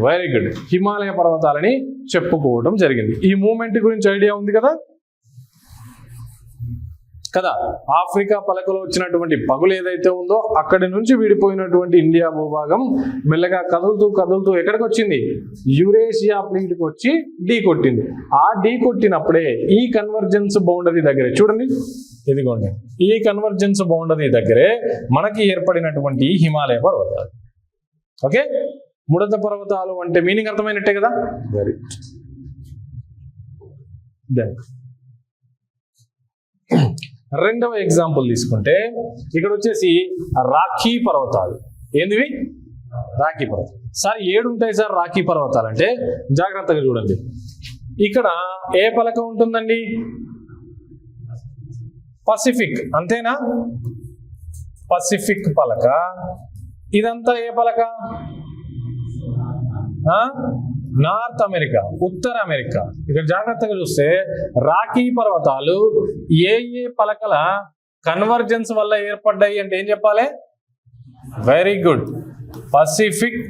వెరీ గుడ్, హిమాలయ పర్వతాలని చెప్పుకోవడం జరిగింది. ఈ మూమెంట్ గురించి ఐడియా ఉంది కదా? ఆఫ్రికా పలకలో వచ్చినటువంటి పగులు ఏదైతే ఉందో అక్కడి నుంచి విడిపోయినటువంటి ఇండియా భూభాగం మెల్లగా కదులుతూ ఎక్కడికి వచ్చింది? యురేషియా ప్లేట్కి వచ్చి ఢీ కొట్టింది. ఆ ఢీ కొట్టినప్పుడే ఈ కన్వర్జెన్స్ బౌండరీ దగ్గరే చూడండి, ఇదిగోండి, ఈ కన్వర్జెన్స్ బౌండరీ దగ్గరే మనకి ఏర్పడినటువంటి హిమాలయ పర్వతాలు. ఓకే, ముడత పర్వతాలు అంటే మీనింగ్ అర్థమైనట్టే కదా? వెరీ దెన్ రెండవ ఎగ్జాంపుల్ తీసుకుంటే ఇక్కడ వచ్చేసి రాఖీ పర్వతాలు. ఏందివి? రాఖీ పర్వతాలు. సార్ 7 ఉంటాయి సార్ రాఖీ పర్వతాలు అంటే, జాగ్రత్తగా చూడండి. ఇక్కడ ఏ పలక ఉంటుందండి? పసిఫిక్ అంతేనా? పసిఫిక్ పలక. ఇదంతా ఏ పలక? నార్త్ అమెరికా, ఉత్తర అమెరికా. ఇక్కడ జాగ్రత్తగా చూస్తే రాకీ పర్వతాలు ఏ ఏ పలకల కన్వర్జెన్స్ వల్ల ఏర్పడ్డాయి అంటే ఏం చెప్పాలి? Very good, Pacific,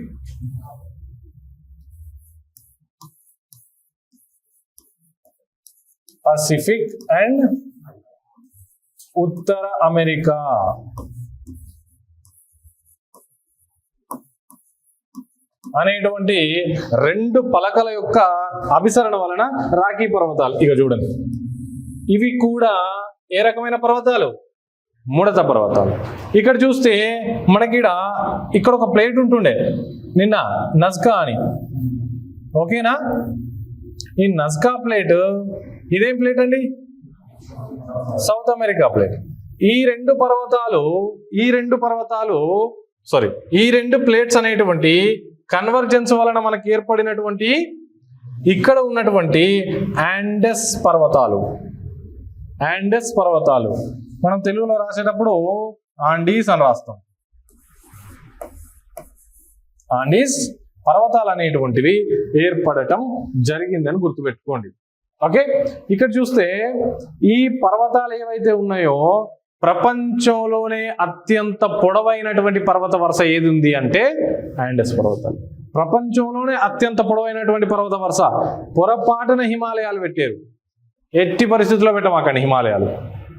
Pacific and ఉత్తర అమెరికా అనేటువంటి రెండు పలకల యొక్క అభిసరణ వలన రాకీ పర్వతాలు. ఇక చూడండి, ఇవి కూడా ఏ రకమైన పర్వతాలు? ముడత పర్వతాలు. ఇక్కడ చూస్తే మనకి ఇక్కడ ఒక ప్లేట్ ఉంటుండే నిన్న, నజ్కా అని. ఓకేనా? ఈ నజ్కా ప్లేట్ ఇదేం ప్లేట్ అండి? South America plate. ఈ రెండు ప్లేట్స్ అనేటువంటి కన్వర్జెన్స్ వలన మనకి ఏర్పడినటువంటి ఇక్కడ ఉన్నటువంటి ఆండెస్ పర్వతాలు. మనం తెలుగులో రాసేటప్పుడు ఆండీస్ అని రాస్తాం. ఆండీస్ పర్వతాలు అనేటువంటివి ఏర్పడటం జరిగిందని గుర్తుపెట్టుకోండి. ఓకే, ఇక్కడ చూస్తే ఈ పర్వతాలు ఏవైతే ఉన్నాయో ప్రపంచంలోనే అత్యంత పొడవైనటువంటి పర్వత వరుస ఏది ఉంది అంటే ఆండెస్ పర్వతాలు. ప్రపంచంలోనే అత్యంత పొడవైనటువంటి పర్వత వరుస. పొరపాటున హిమాలయాలు పెట్టారు, ఎట్టి పరిస్థితుల్లో పెట్టమాకండి హిమాలయాలు.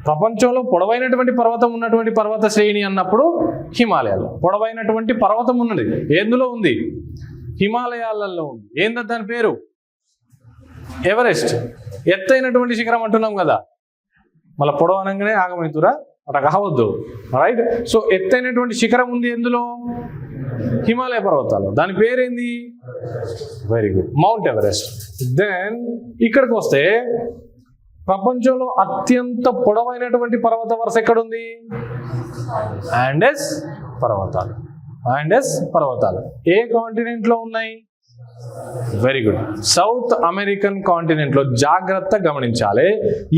ప్రపంచంలో పొడవైనటువంటి పర్వతం ఉన్నటువంటి పర్వత శ్రేణి అన్నప్పుడు హిమాలయాలు. పొడవైనటువంటి పర్వతం ఉన్నది ఎందులో ఉంది? హిమాలయాలలో ఉంది. ఏంది దాని పేరు? ఎవరెస్ట్. ఎత్తైనటువంటి శిఖరం అంటున్నాం కదా, మళ్ళీ పొడవనంగానే ఆగమవుతురా, అట్లా కావద్దు. రైట్. సో ఎత్తైనటువంటి శిఖరం ఉంది ఎందులో? హిమాలయ పర్వతాలు. దాని పేరేంది? Very good, Mount Everest. Then ఇక్కడికి వస్తే ప్రపంచంలో అత్యంత పొడవైనటువంటి పర్వత వరుస ఎక్కడుంది? ఆండెస్ పర్వతాలు. ఏ కాంటినెంట్ లో ఉన్నాయి? Very good, south American continent లో. జాగ్రత్త గమనించాలి,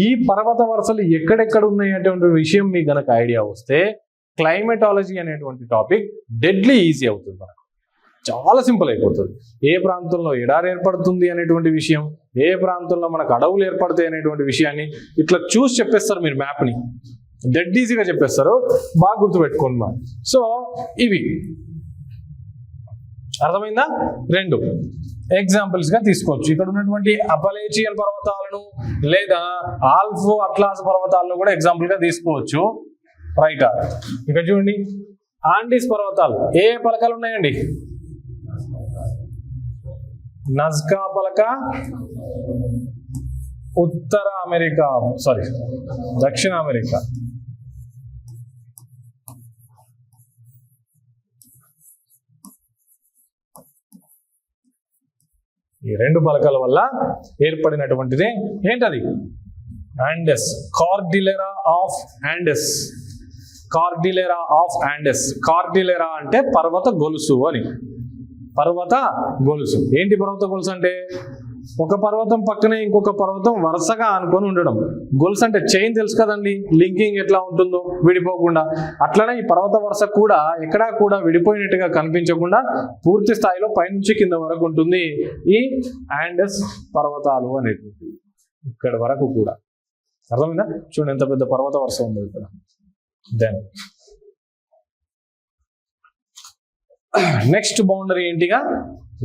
ఈ పర్వత వరుసలు ఎక్కడెక్కడ ఉన్నాయి అటువంటి విషయం మీకు గనక ఐడియా వస్తే క్లైమేటాలజీ అనేటువంటి టాపిక్ డెడ్లీ ఈజీ అవుతుంది. మనకు చాలా సింపుల్ అయిపోతుంది. ఏ ప్రాంతంలో ఎడారి ఏర్పడుతుంది అనేటువంటి విషయం, ఏ ప్రాంతంలో మనకు అడవులు ఏర్పడతాయి అనేటువంటి విషయాన్ని ఇట్లా చూసి చెప్పేస్తారు. మీరు మ్యాప్ని డెడ్ ఈజీగా చెప్పేస్తారు. బాగా గుర్తుపెట్టుకోండి మా. సో ఇవి అర్థమైందా? రెండు ఎగ్జాంపుల్స్ గా తీసుకోవచ్చు. ఇక్కడ ఉన్నటువంటి అపలేచియన్ పర్వతాలను లేదా ఆల్ఫో అట్లాస్ పర్వతాలను కూడా ఎగ్జాంపుల్ గా తీసుకోవచ్చు. రైట్. ఇక్కడ చూడండి, ఆండీస్ పర్వతాలు ఏ పలకలు ఉన్నాయండి? నజ్కా పలక, ఉత్తర అమెరికా, దక్షిణ అమెరికా. ఈ రెండు పలకల వల్ల ఏర్పడినటువంటిది ఏంటది? Andes, కార్డిలెరా of Andes. కార్డిలెరా అంటే పర్వత గొలుసు అని. పర్వత గొలుసు ఏంటి? పర్వత గొలుసు అంటే ఒక పర్వతం పక్కనే ఇంకొక పర్వతం వరుసగా ఆనుకొని ఉండడం. గొలుసు అంటే చైన్ తెలుసు కదండి, లింకింగ్ ఎట్లా ఉంటుందో విడిపోకుండా. అట్లనే ఈ పర్వత వరుస కూడా ఎక్కడా కూడా విడిపోయినట్టుగా కనిపించకుండా పూర్తి స్థాయిలో పైనుంచి కింద వరకు ఉంటుంది ఈ ఆండెస్ పర్వతాలు అనేటువంటి. ఇక్కడ వరకు కూడా అర్థమైందా? చూడండి ఎంత పెద్ద పర్వత వరుస ఉంది ఇక్కడ. దెన్ నెక్స్ట్ బౌండరీ ఏంటిగా?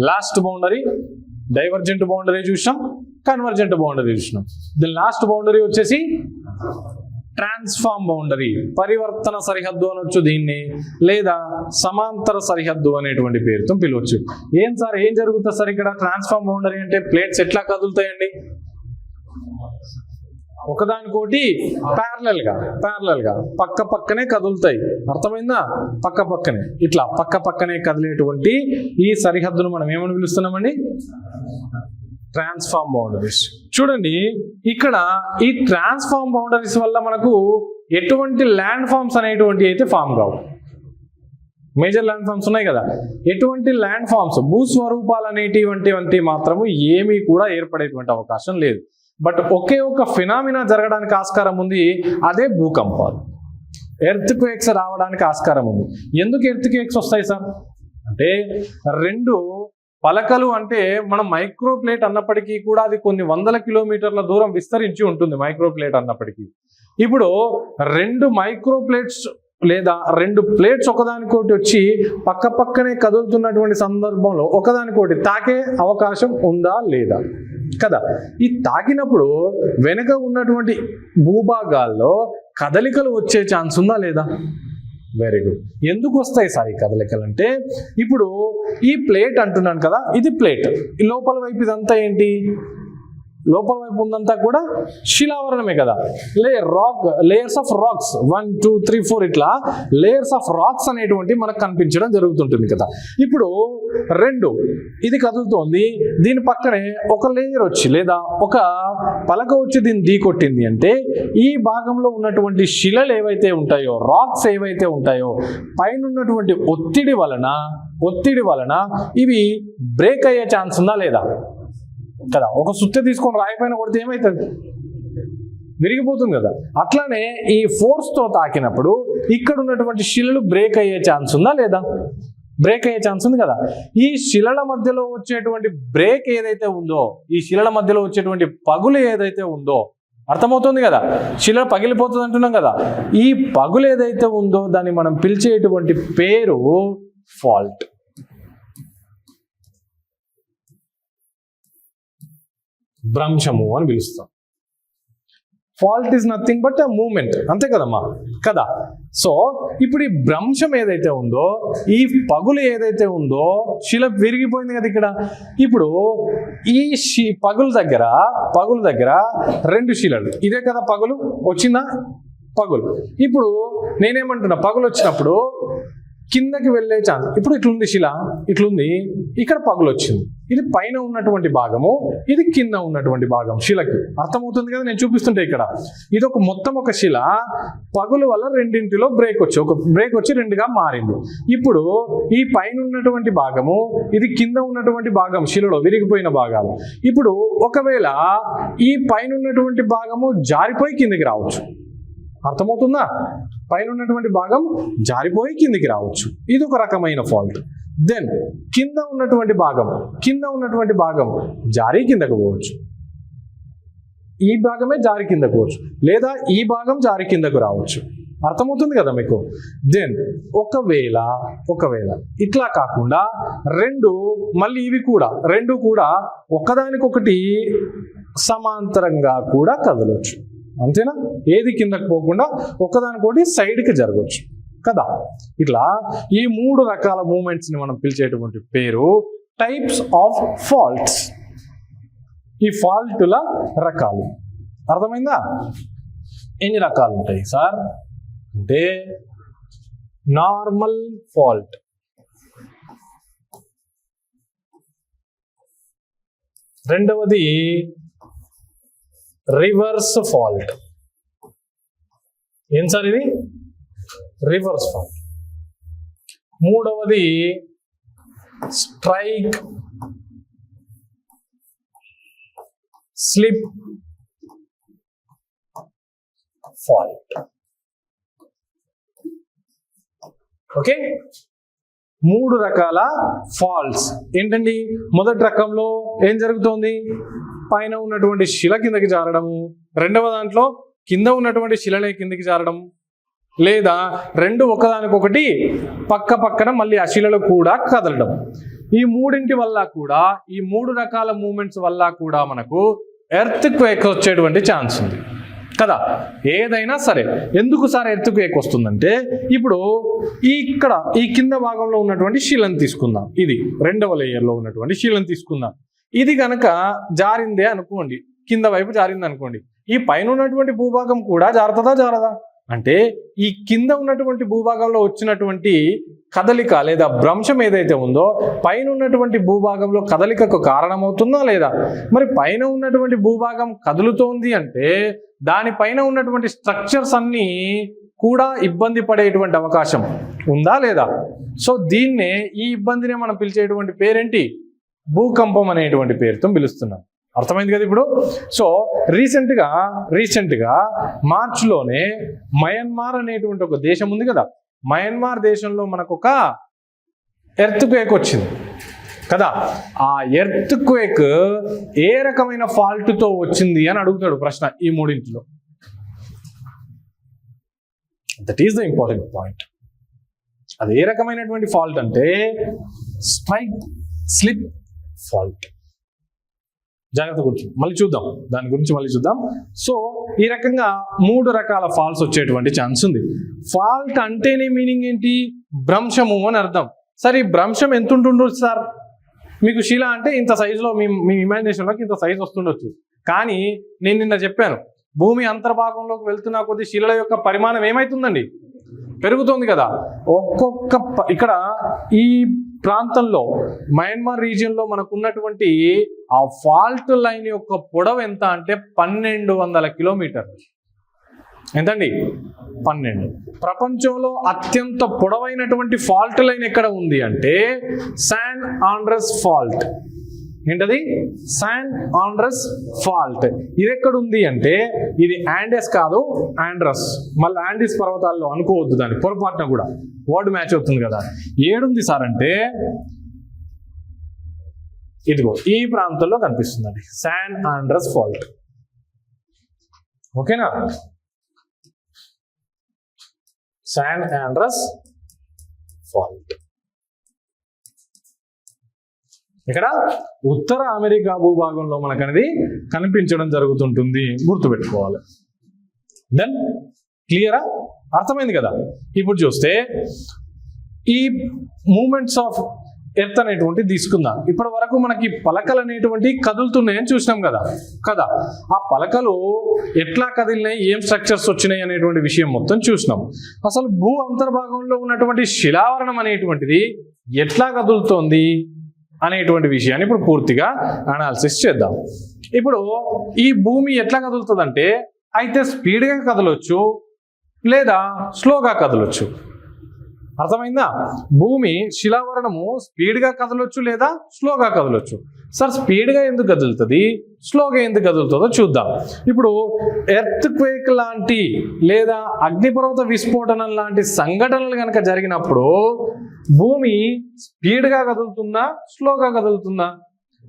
లాస్ట్ బౌండరీ డైవర్జెంట్ బౌండరీ చూసినాం, కన్వర్జెంట్ బౌండరీ చూసినాం. ది లాస్ట్ బౌండరీ వచ్చేసి ట్రాన్స్ఫార్మ్ బౌండరీ, పరివర్తన సరిహద్దు అనొచ్చు దీన్ని, లేదా సమాంతర సరిహద్దు అనేటువంటి పేరుతో పిలవచ్చు. ఏం సార్ ఏం జరుగుతుంది సార్ ఇక్కడ? ట్రాన్స్ఫార్మ్ బౌండరీ అంటే ప్లేట్స్ ఎట్లా కదులుతాయండి? ఒకదానికోటి ప్యారలల్ గా పక్క పక్కనే కదులుతాయి. అర్థమైందా? పక్క పక్కనే ఇట్లా పక్క పక్కనే కదిలేటువంటి ఈ సరిహద్దును మనం ఏమని పిలుస్తున్నామండి? Transform boundaries. చూడండి ఇక్కడ ఈ ట్రాన్స్ఫార్మ్ బౌండరీస్ వల్ల మనకు ఎటువంటి ల్యాండ్ ఫామ్స్ అనేటువంటి అయితే ఫామ్ కావు. మేజర్ ల్యాండ్ ఫామ్స్ ఉన్నాయి కదా, ఎటువంటి ల్యాండ్ ఫామ్స్ భూస్వరూపాలు అనేటువంటి మాత్రము ఏమీ కూడా ఏర్పడేటువంటి అవకాశం లేదు. బట్ ఒకే ఒక ఫినామినా జరగడానికి ఆస్కారం ఉంది, అదే భూకంపాలు. ఎర్త్ క్వేక్స్ రావడానికి ఆస్కారం ఉంది. ఎందుకు ఎర్త్ క్వేక్స్ వస్తాయి సార్ అంటే, రెండు పలకలు అంటే మనం మైక్రోప్లేట్ అన్నప్పటికీ కూడా అది కొన్ని వందల కిలోమీటర్ల దూరం విస్తరించి ఉంటుంది మైక్రోప్లేట్ అన్నప్పటికీ. ఇప్పుడు రెండు మైక్రోప్లేట్స్ లేదా రెండు ప్లేట్స్ ఒకదానికోటి వచ్చి పక్క పక్కనే కదులుతున్నటువంటి సందర్భంలో ఒకదానికోటి తాకే అవకాశం ఉందా లేదా కదా. ఈ తాకినప్పుడు వెనుక ఉన్నటువంటి భూభాగాల్లో కదలికలు వచ్చే ఛాన్స్ ఉందా లేదా? Very good. ఎందుకు వస్తాయి సార్ ఈ కదలికలు అంటే, ఇప్పుడు ఈ ప్లేట్ అంటున్నాను కదా, ఇది ప్లేట్, ఈ లోపల వైపు ఇదంతా ఏంటి, లోపల వైపు ఉందంతా కూడా శిలావరణమే కదా. లేయర్స్ ఆఫ్ రాక్స్ 1 2 3 4 ఇట్లా లేయర్స్ ఆఫ్ రాక్స్ అనేటువంటి మనకు కనిపించడం జరుగుతుంటుంది కదా. ఇప్పుడు రెండు ఇది కదులుతోంది, దీని పక్కనే ఒక లేయర్ వచ్చి లేదా ఒక పలక వచ్చి దీన్ని ఢీకొట్టింది అంటే, ఈ భాగంలో ఉన్నటువంటి శిలలు ఏవైతే ఉంటాయో, రాక్స్ ఏవైతే ఉంటాయో, పైన ఉన్నటువంటి ఒత్తిడి వలన ఇవి బ్రేక్ అయ్యే ఛాన్స్ ఉందా లేదా కదా. ఒక సుత్తె తీసుకొని రాయి పైన కొడితే ఏమవుతుంది, విరిగిపోతుంది కదా. అట్లానే ఈ ఫోర్స్ తో తాకినప్పుడు ఇక్కడ ఉన్నటువంటి శిలలు బ్రేక్ అయ్యే ఛాన్స్ ఉందా లేదా? బ్రేక్ అయ్యే ఛాన్స్ ఉంది కదా. ఈ శిలల మధ్యలో వచ్చేటువంటి బ్రేక్ ఏదైతే ఉందో, ఈ శిలల మధ్యలో వచ్చేటువంటి పగులు ఏదైతే ఉందో, అర్థమవుతుంది కదా, శిల పగిలిపోతుంది అంటున్నాం కదా. ఈ పగులు ఏదైతే ఉందో దాన్ని మనం పిలిచేటువంటి పేరు ఫాల్ట్. భ్రంశము అని పిలుస్తాం. Fault is nothing but a moment, అంతే కదమ్మా కదా. సో ఇప్పుడు ఈ భ్రంశం ఏదైతే ఉందో, ఈ పగులు ఏదైతే ఉందో, శిల విరిగిపోయింది కదా ఇక్కడ. ఇప్పుడు ఈ పగుల దగ్గర రెండు శిలలు, ఇదే కదా పగులు వచ్చిందా, పగులు. ఇప్పుడు నేనేమంటున్నా, పగులు వచ్చినప్పుడు కిందకి వెళ్ళే ఛాన్స్, ఇప్పుడు ఇట్లుంది శిల, ఇట్లుంది, ఇక్కడ పగులు వచ్చింది, ఇది పైన ఉన్నటువంటి భాగము, ఇది కింద ఉన్నటువంటి భాగం శిలకి. అర్థమవుతుంది కదా, నేను చూపిస్తుంటే ఇక్కడ ఇది ఒక మొత్తం ఒక శిల, పగులు వల్ల రెండింటిలో ఒక బ్రేక్ వచ్చి రెండుగా మారింది. ఇప్పుడు ఈ పైన ఉన్నటువంటి భాగము, ఇది కింద ఉన్నటువంటి భాగం, శిలలో విరిగిపోయిన భాగాలు. ఇప్పుడు ఒకవేళ ఈ పైన ఉన్నటువంటి భాగము జారిపోయి కిందికి రావచ్చు, అర్థమవుతుందా, పైన ఉన్నటువంటి భాగం జారిపోయి కిందికి రావచ్చు, ఇది ఒక రకమైన ఫాల్ట్. దెన్ కింద ఉన్నటువంటి భాగం జారి కిందకు పోవచ్చు, ఈ భాగమే జారి కిందకు పోవచ్చు, లేదా ఈ భాగం జారి కిందకు రావచ్చు. అర్థమవుతుంది కదా మీకు. దెన్ ఒకవేళ ఇట్లా కాకుండా మళ్ళీ ఇవి కూడా రెండు కూడా ఒకదానికొకటి సమాంతరంగా కూడా కదలవచ్చు, అంతేనా, ఏది కిందకు పోకుండా ఒకదానికోటి సైడ్కి జరగవచ్చు కదా. ఇట్లా ఈ మూడు రకాల మూమెంట్స్ ని మనం పిలిచేటువంటి పేరు టైప్స్ ఆఫ్ ఫాల్ట్స్. ఈ ఫాల్టుల రకాలు అర్థమైందా? ఎన్ని రకాలు ఉంటాయి సార్ అంటే, నార్మల్ ఫాల్ట్, రెండవది రివర్స్ ఫాల్ట్. ఏం సార్ ఇది? Reverse fault. మూడవది స్ట్రైక్ స్లిప్ ఫాల్ట్. ఓకే, మూడు రకాల ఫాల్ట్స్ ఏంటండి? మొదటి రకంలో ఏం జరుగుతోంది, పైన ఉన్నటువంటి శిల కిందకి జారడము, రెండవ దాంట్లో కింద ఉన్నటువంటి శిలనే కిందకి జారడం, లేదా రెండు ఒకదానికొకటి పక్క పక్కన మళ్ళీ ఆ శిలలు కూడా కదలడం. ఈ మూడింటి వల్ల కూడా, ఈ మూడు రకాల మూమెంట్స్ వల్ల కూడా మనకు ఎర్త్ క్వేక్ వచ్చేటువంటి ఛాన్స్ ఉంది కదా. ఏదైనా సరే, ఎందుకు సార్ ఎర్త్ క్వేక్ వస్తుందంటే, ఇప్పుడు ఇక్కడ ఈ కింద భాగంలో ఉన్నటువంటి శిలను తీసుకుందాం, ఇది రెండవ లేయర్లో ఉన్నటువంటి శిలను తీసుకుందాం. ఇది కనుక జారిందే అనుకోండి, కింద వైపు జారింది అనుకోండి, ఈ పైన ఉన్నటువంటి భూభాగం కూడా జారుతుందా జారదా అంటే, ఈ కింద ఉన్నటువంటి భూభాగంలో వచ్చినటువంటి కదలిక లేదా భ్రంశం ఏదైతే ఉందో పైన ఉన్నటువంటి భూభాగంలో కదలికకు కారణమవుతుందా లేదా? మరి పైన ఉన్నటువంటి భూభాగం కదులుతోంది అంటే దానిపైన ఉన్నటువంటి స్ట్రక్చర్స్ అన్నీ కూడా ఇబ్బంది పడేటువంటి అవకాశం ఉందా లేదా? సో దీన్నే, ఈ ఇబ్బందినే మనం పిలిచేటువంటి పేరేంటి? భూకంపం అనేటువంటి పేరుతో పిలుస్తున్నాం. అర్థమైంది కదా ఇప్పుడు. సో రీసెంట్గా మార్చిలోనే మయన్మార్ అనేటువంటి ఒక దేశం ఉంది కదా, మయన్మార్ దేశంలో మనకు ఒక ఎర్త్ క్వేక్ వచ్చింది కదా. ఆ ఎర్త్ క్వేక్ ఏ రకమైన ఫాల్ట్తో వచ్చింది అని అడుగుతాడు ప్రశ్న ఈ మూడింటిలో. That is the important point. అది ఏ రకమైనటువంటి ఫాల్ట్ అంటే స్ట్రైక్ స్లిప్ ఫాల్ట్. జాగ్రత్త గురించి మళ్ళీ చూద్దాం, దాని గురించి మళ్ళీ చూద్దాం. సో ఈ రకంగా 3 రకాల ఫాల్ట్స్ వచ్చేటువంటి ఛాన్స్ ఉంది. ఫాల్ట్ అంటేనే మీనింగ్ ఏంటి? భ్రంశము అని అర్థం. సరే, ఈ భ్రంశం ఎంత ఉంటుండొచ్చు సార్? మీకు శిల అంటే ఇంత సైజులో మీ ఇమాజినేషన్లోకి ఇంత సైజు వస్తుండొచ్చు. కానీ నేను నిన్న చెప్పాను, భూమి అంతర్భాగంలోకి వెళ్తున్న కొద్ది శిలల యొక్క పరిమాణం ఏమవుతుందండి? పెరుగుతుంది కదా. ఇక్కడ ఈ ప్రాంతంలో మయన్మార్ రీజియన్లో మనకు ఉన్నటువంటి ఆ ఫాల్ట్ లైన్ యొక్క పొడవు ఎంత అంటే 1200 కిలోమీటర్లు. ఎంతండి? 12. ప్రపంచంలో అత్యంత పొడవైనటువంటి ఫాల్ట్ లైన్ ఎక్కడ ఉంది అంటే శాన్ ఆండ్రెస్ ఫాల్ట్. ఏంటది? San Andres fault. ఇది ఎక్కడ ఉంది అంటే ఇది ఆండెస్ కాదు, ఆండ్రస్. మళ్ళీ ఆండీస్ పర్వతాల్లో అనుకోవద్దు, దాన్ని పొరపాటున కూడా వర్డ్ మ్యాచ్ అవుతుంది కదా. ఏడుంది సార్ అంటే ఇదిగో ఈ ప్రాంతంలో కనిపిస్తుందండి శాన్ ఆండ్రెస్ ఫాల్ట్. ఓకేనా? శాన్ ఆండ్రెస్ ఫాల్ట్ ఇక్కడ ఉత్తర అమెరికా భూభాగంలో మనకు అనేది కనిపించడం జరుగుతుంటుంది, గుర్తుపెట్టుకోవాలి. దెన్ క్లియరా? అర్థమైంది కదా. ఇప్పుడు చూస్తే ఈ మూమెంట్స్ ఆఫ్ ఎర్త్ అనేటువంటి తీసుకుందాం. ఇప్పటి వరకు మనకి పలకలు అనేటువంటి కదులుతున్నాయని చూసినాం కదా. ఆ పలకలు ఎట్లా కదిలినాయి, ఏం స్ట్రక్చర్స్ వచ్చినాయి అనేటువంటి విషయం మొత్తం చూసినాం. అసలు భూ అంతర్భాగంలో ఉన్నటువంటి శిలావరణం అనేటువంటిది ఎట్లా కదులుతోంది అనేటువంటి విషయాన్ని ఇప్పుడు పూర్తిగా అనాలిసిస్ చేద్దాం. ఇప్పుడు ఈ భూమి ఎట్లా కదులుతుందంటే అయితే స్పీడ్గా కదలొచ్చు లేదా స్లోగా కదలొచ్చు. అర్థమైందా? భూమి శిలావరణము స్పీడ్గా కదలొచ్చు లేదా స్లోగా కదలొచ్చు. సార్ స్పీడ్గా ఎందుకు కదులుతుంది, స్లోగా ఎందుకు కదులుతుందో చూద్దాం. ఇప్పుడు ఎర్త్ క్వేక్ లాంటి లేదా అగ్నిపర్వత విస్ఫోటనం లాంటి సంఘటనలు కనుక జరిగినప్పుడు భూమి స్పీడ్గా కదులుతుందా, స్లోగా కదులుతుందా?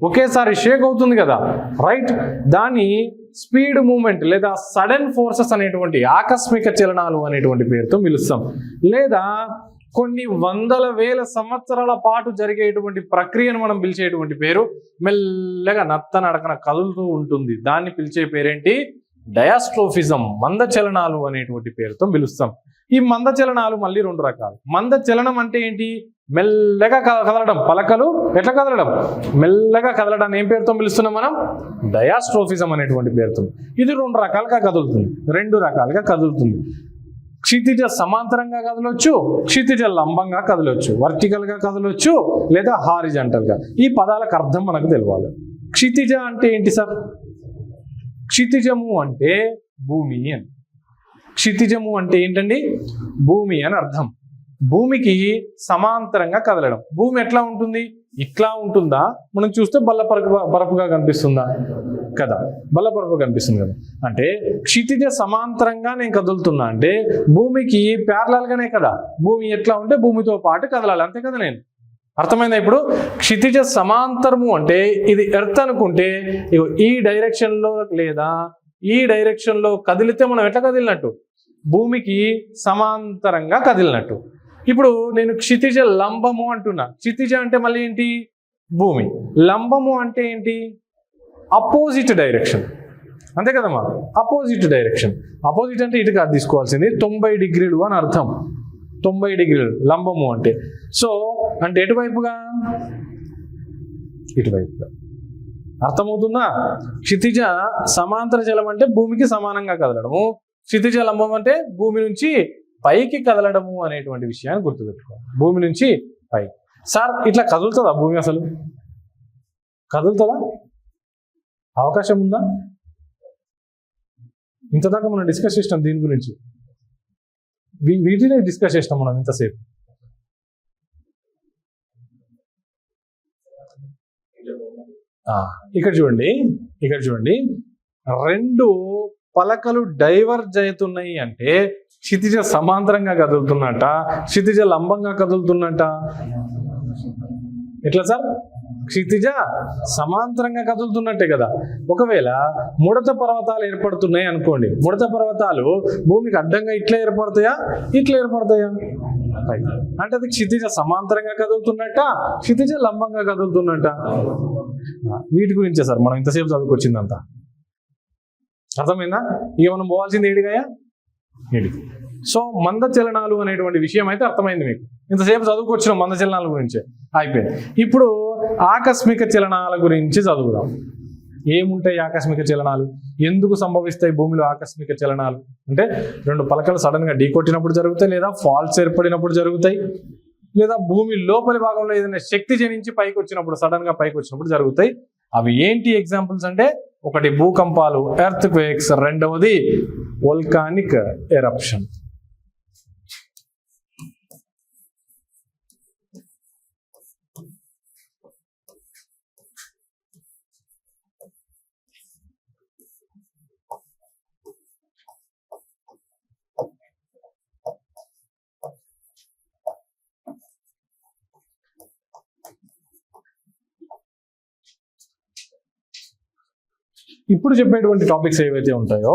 ఒకేసారి షేక్ అవుతుంది కదా, రైట్? దాన్ని స్పీడ్ మూమెంట్ లేదా సడన్ ఫోర్సెస్ అనేటువంటి ఆకస్మిక చలనాలు అనేటువంటి పేరుతో పిలుస్తాం. లేదా కొన్ని వందల వేల సంవత్సరాల పాటు జరిగేటువంటి ప్రక్రియను మనం పిలిచేటువంటి పేరు మెల్లగా నత్తనడకన కదులుతూ ఉంటుంది. దాన్ని పిలిచే పేరేంటి? డయాస్ట్రోఫిజం, మందచలనాలు అనేటువంటి పేరుతో పిలుస్తాం. ఈ మందచలనాలు మళ్ళీ 2 రకాలు. మందచలనం అంటే ఏంటి? మెల్లగా కదలడం. పలకలు ఎట్లా కదలడం? మెల్లగా కదలడాన్ని ఏం పేరుతో పిలుస్తున్నాం మనం? డయాస్ట్రోఫిజం అనేటువంటి పేరుతో. ఇది 2 రకాలుగా కదులుతుంది, 2 రకాలుగా కదులుతుంది. క్షితిజ సమాంతరంగా కదలొచ్చు, క్షితిజ లంబంగా కదలొచ్చు, వర్టికల్గా కదలొచ్చు లేదా హారిజంటల్గా. ఈ పదాలకు అర్థం మనకు తెలియాలి. క్షితిజ అంటే ఏంటి సార్? క్షితిజము అంటే భూమి అని. క్షితిజము అంటే ఏంటండి? భూమి అని అర్థం. భూమికి సమాంతరంగా కదలడం. భూమి ఎట్లా ఉంటుంది? ఇట్లా ఉంటుందా? మనం చూస్తే బల్లపరపుగా కనిపిస్తుందా? కదా, బల్లపరపు కనిపిస్తుంది కదా. అంటే క్షితిజ సమాంతరంగా నేను కదులుతున్నా అంటే భూమికి ప్యారలల్గానే కదా. భూమి ఎట్లా ఉంటే భూమితో పాటు కదలాలి, అంతే కదా. నేను అర్థమైందా? ఇప్పుడు క్షితిజ సమాంతరము అంటే ఇది ఎర్త్ అనుకుంటే ఈ డైరెక్షన్లో లేదా ఈ డైరెక్షన్లో కదిలితే మనం ఎట్లా కదిలినట్టు? భూమికి సమాంతరంగా కదిలినట్టు. ఇప్పుడు నేను క్షితిజ లంబము అంటున్నా. క్షితిజ అంటే మళ్ళీ ఏంటి? భూమి. లంబము అంటే ఏంటి? అపోజిట్ డైరెక్షన్, అంతే కదమ్మా. Opposite direction. అపోజిట్ అంటే ఇటు కాదు తీసుకోవాల్సింది, 90 డిగ్రీలు అని అర్థం. 90 డిగ్రీలు లంబము అంటే. సో అంటే ఎటువైపుగా? ఇటువైపుగా. అర్థమవుతుందా? క్షితిజ సమాంతర జలం అంటే భూమికి సమానంగా కదలడము, క్షితిజ లంబం అంటే భూమి నుంచి పైకి కదలడము అనేటువంటి విషయాన్ని గుర్తుపెట్టుకోవాలి. భూమి నుంచి పైకి. సార్ ఇట్లా కదులుతుందా భూమి? అసలు కదులుతుందా? అవకాశం ఉందా? ఇంతదాకా మనం డిస్కస్ చేసినాం దీని గురించి, వీటినే డిస్కస్ చేసినాం మనం ఇంతసేపు. ఇక్కడ చూడండి, ఇక్కడ చూడండి, రెండు పలకలు డైవర్జ్ అవుతున్నాయి అంటే క్షితిజ సమాంతరంగా కదులుతున్నట్ట, క్షితిజ లంబంగా కదులుతున్నట్ట? ఎట్లా సార్? క్షితిజ సమాంతరంగా కదులుతున్నట్టే కదా. ఒకవేళ ముడత పర్వతాలు ఏర్పడుతున్నాయి అనుకోండి, ముడత పర్వతాలు భూమికి అడ్డంగా ఇట్లా ఏర్పడతాయా, ఇట్లా ఏర్పడతాయా? అంటే అది క్షితిజ సమాంతరంగా కదులుతున్నట్ట, క్షితిజ లంబంగా కదులుతున్నట్ట? వీటి గురించే సార్ మనం ఇంతసేపు చదువుకొచ్చిందంతా. అర్థమైందా? ఇక మనం పోవాల్సింది ఏడిగాయా, ఏడికి. సో మంద చలనాలు అనేటువంటి విషయం అయితే అర్థమైంది మీకు. ఇంతసేపు చదువుకొచ్చిన మంద చలనాల గురించే అయిపోయింది. ఇప్పుడు ఆకస్మిక చలనాల గురించి చదువుదాం. ఏముంటాయి ఆకస్మిక చలనాలు? ఎందుకు సంభవిస్తాయి భూమిలో ఆకస్మిక చలనాలు? అంటే రెండు పలకలు సడన్ గా ఢీకొట్టినప్పుడు జరుగుతాయి, లేదా ఫాల్స్ ఏర్పడినప్పుడు జరుగుతాయి, లేదా భూమి లోపలి భాగంలో ఏదైనా శక్తి జనించి పైకి వచ్చినప్పుడు, సడన్ గా పైకి వచ్చినప్పుడు జరుగుతాయి. అవి ఏంటి ఎగ్జాంపుల్స్ అంటే, ఒకటి భూకంపాలు, ఎర్త్ క్వేక్స్, రెండవది వోల్కానిక్ ఎరప్షన్. ఇప్పుడు చెప్పేటువంటి టాపిక్స్ ఏవైతే ఉంటాయో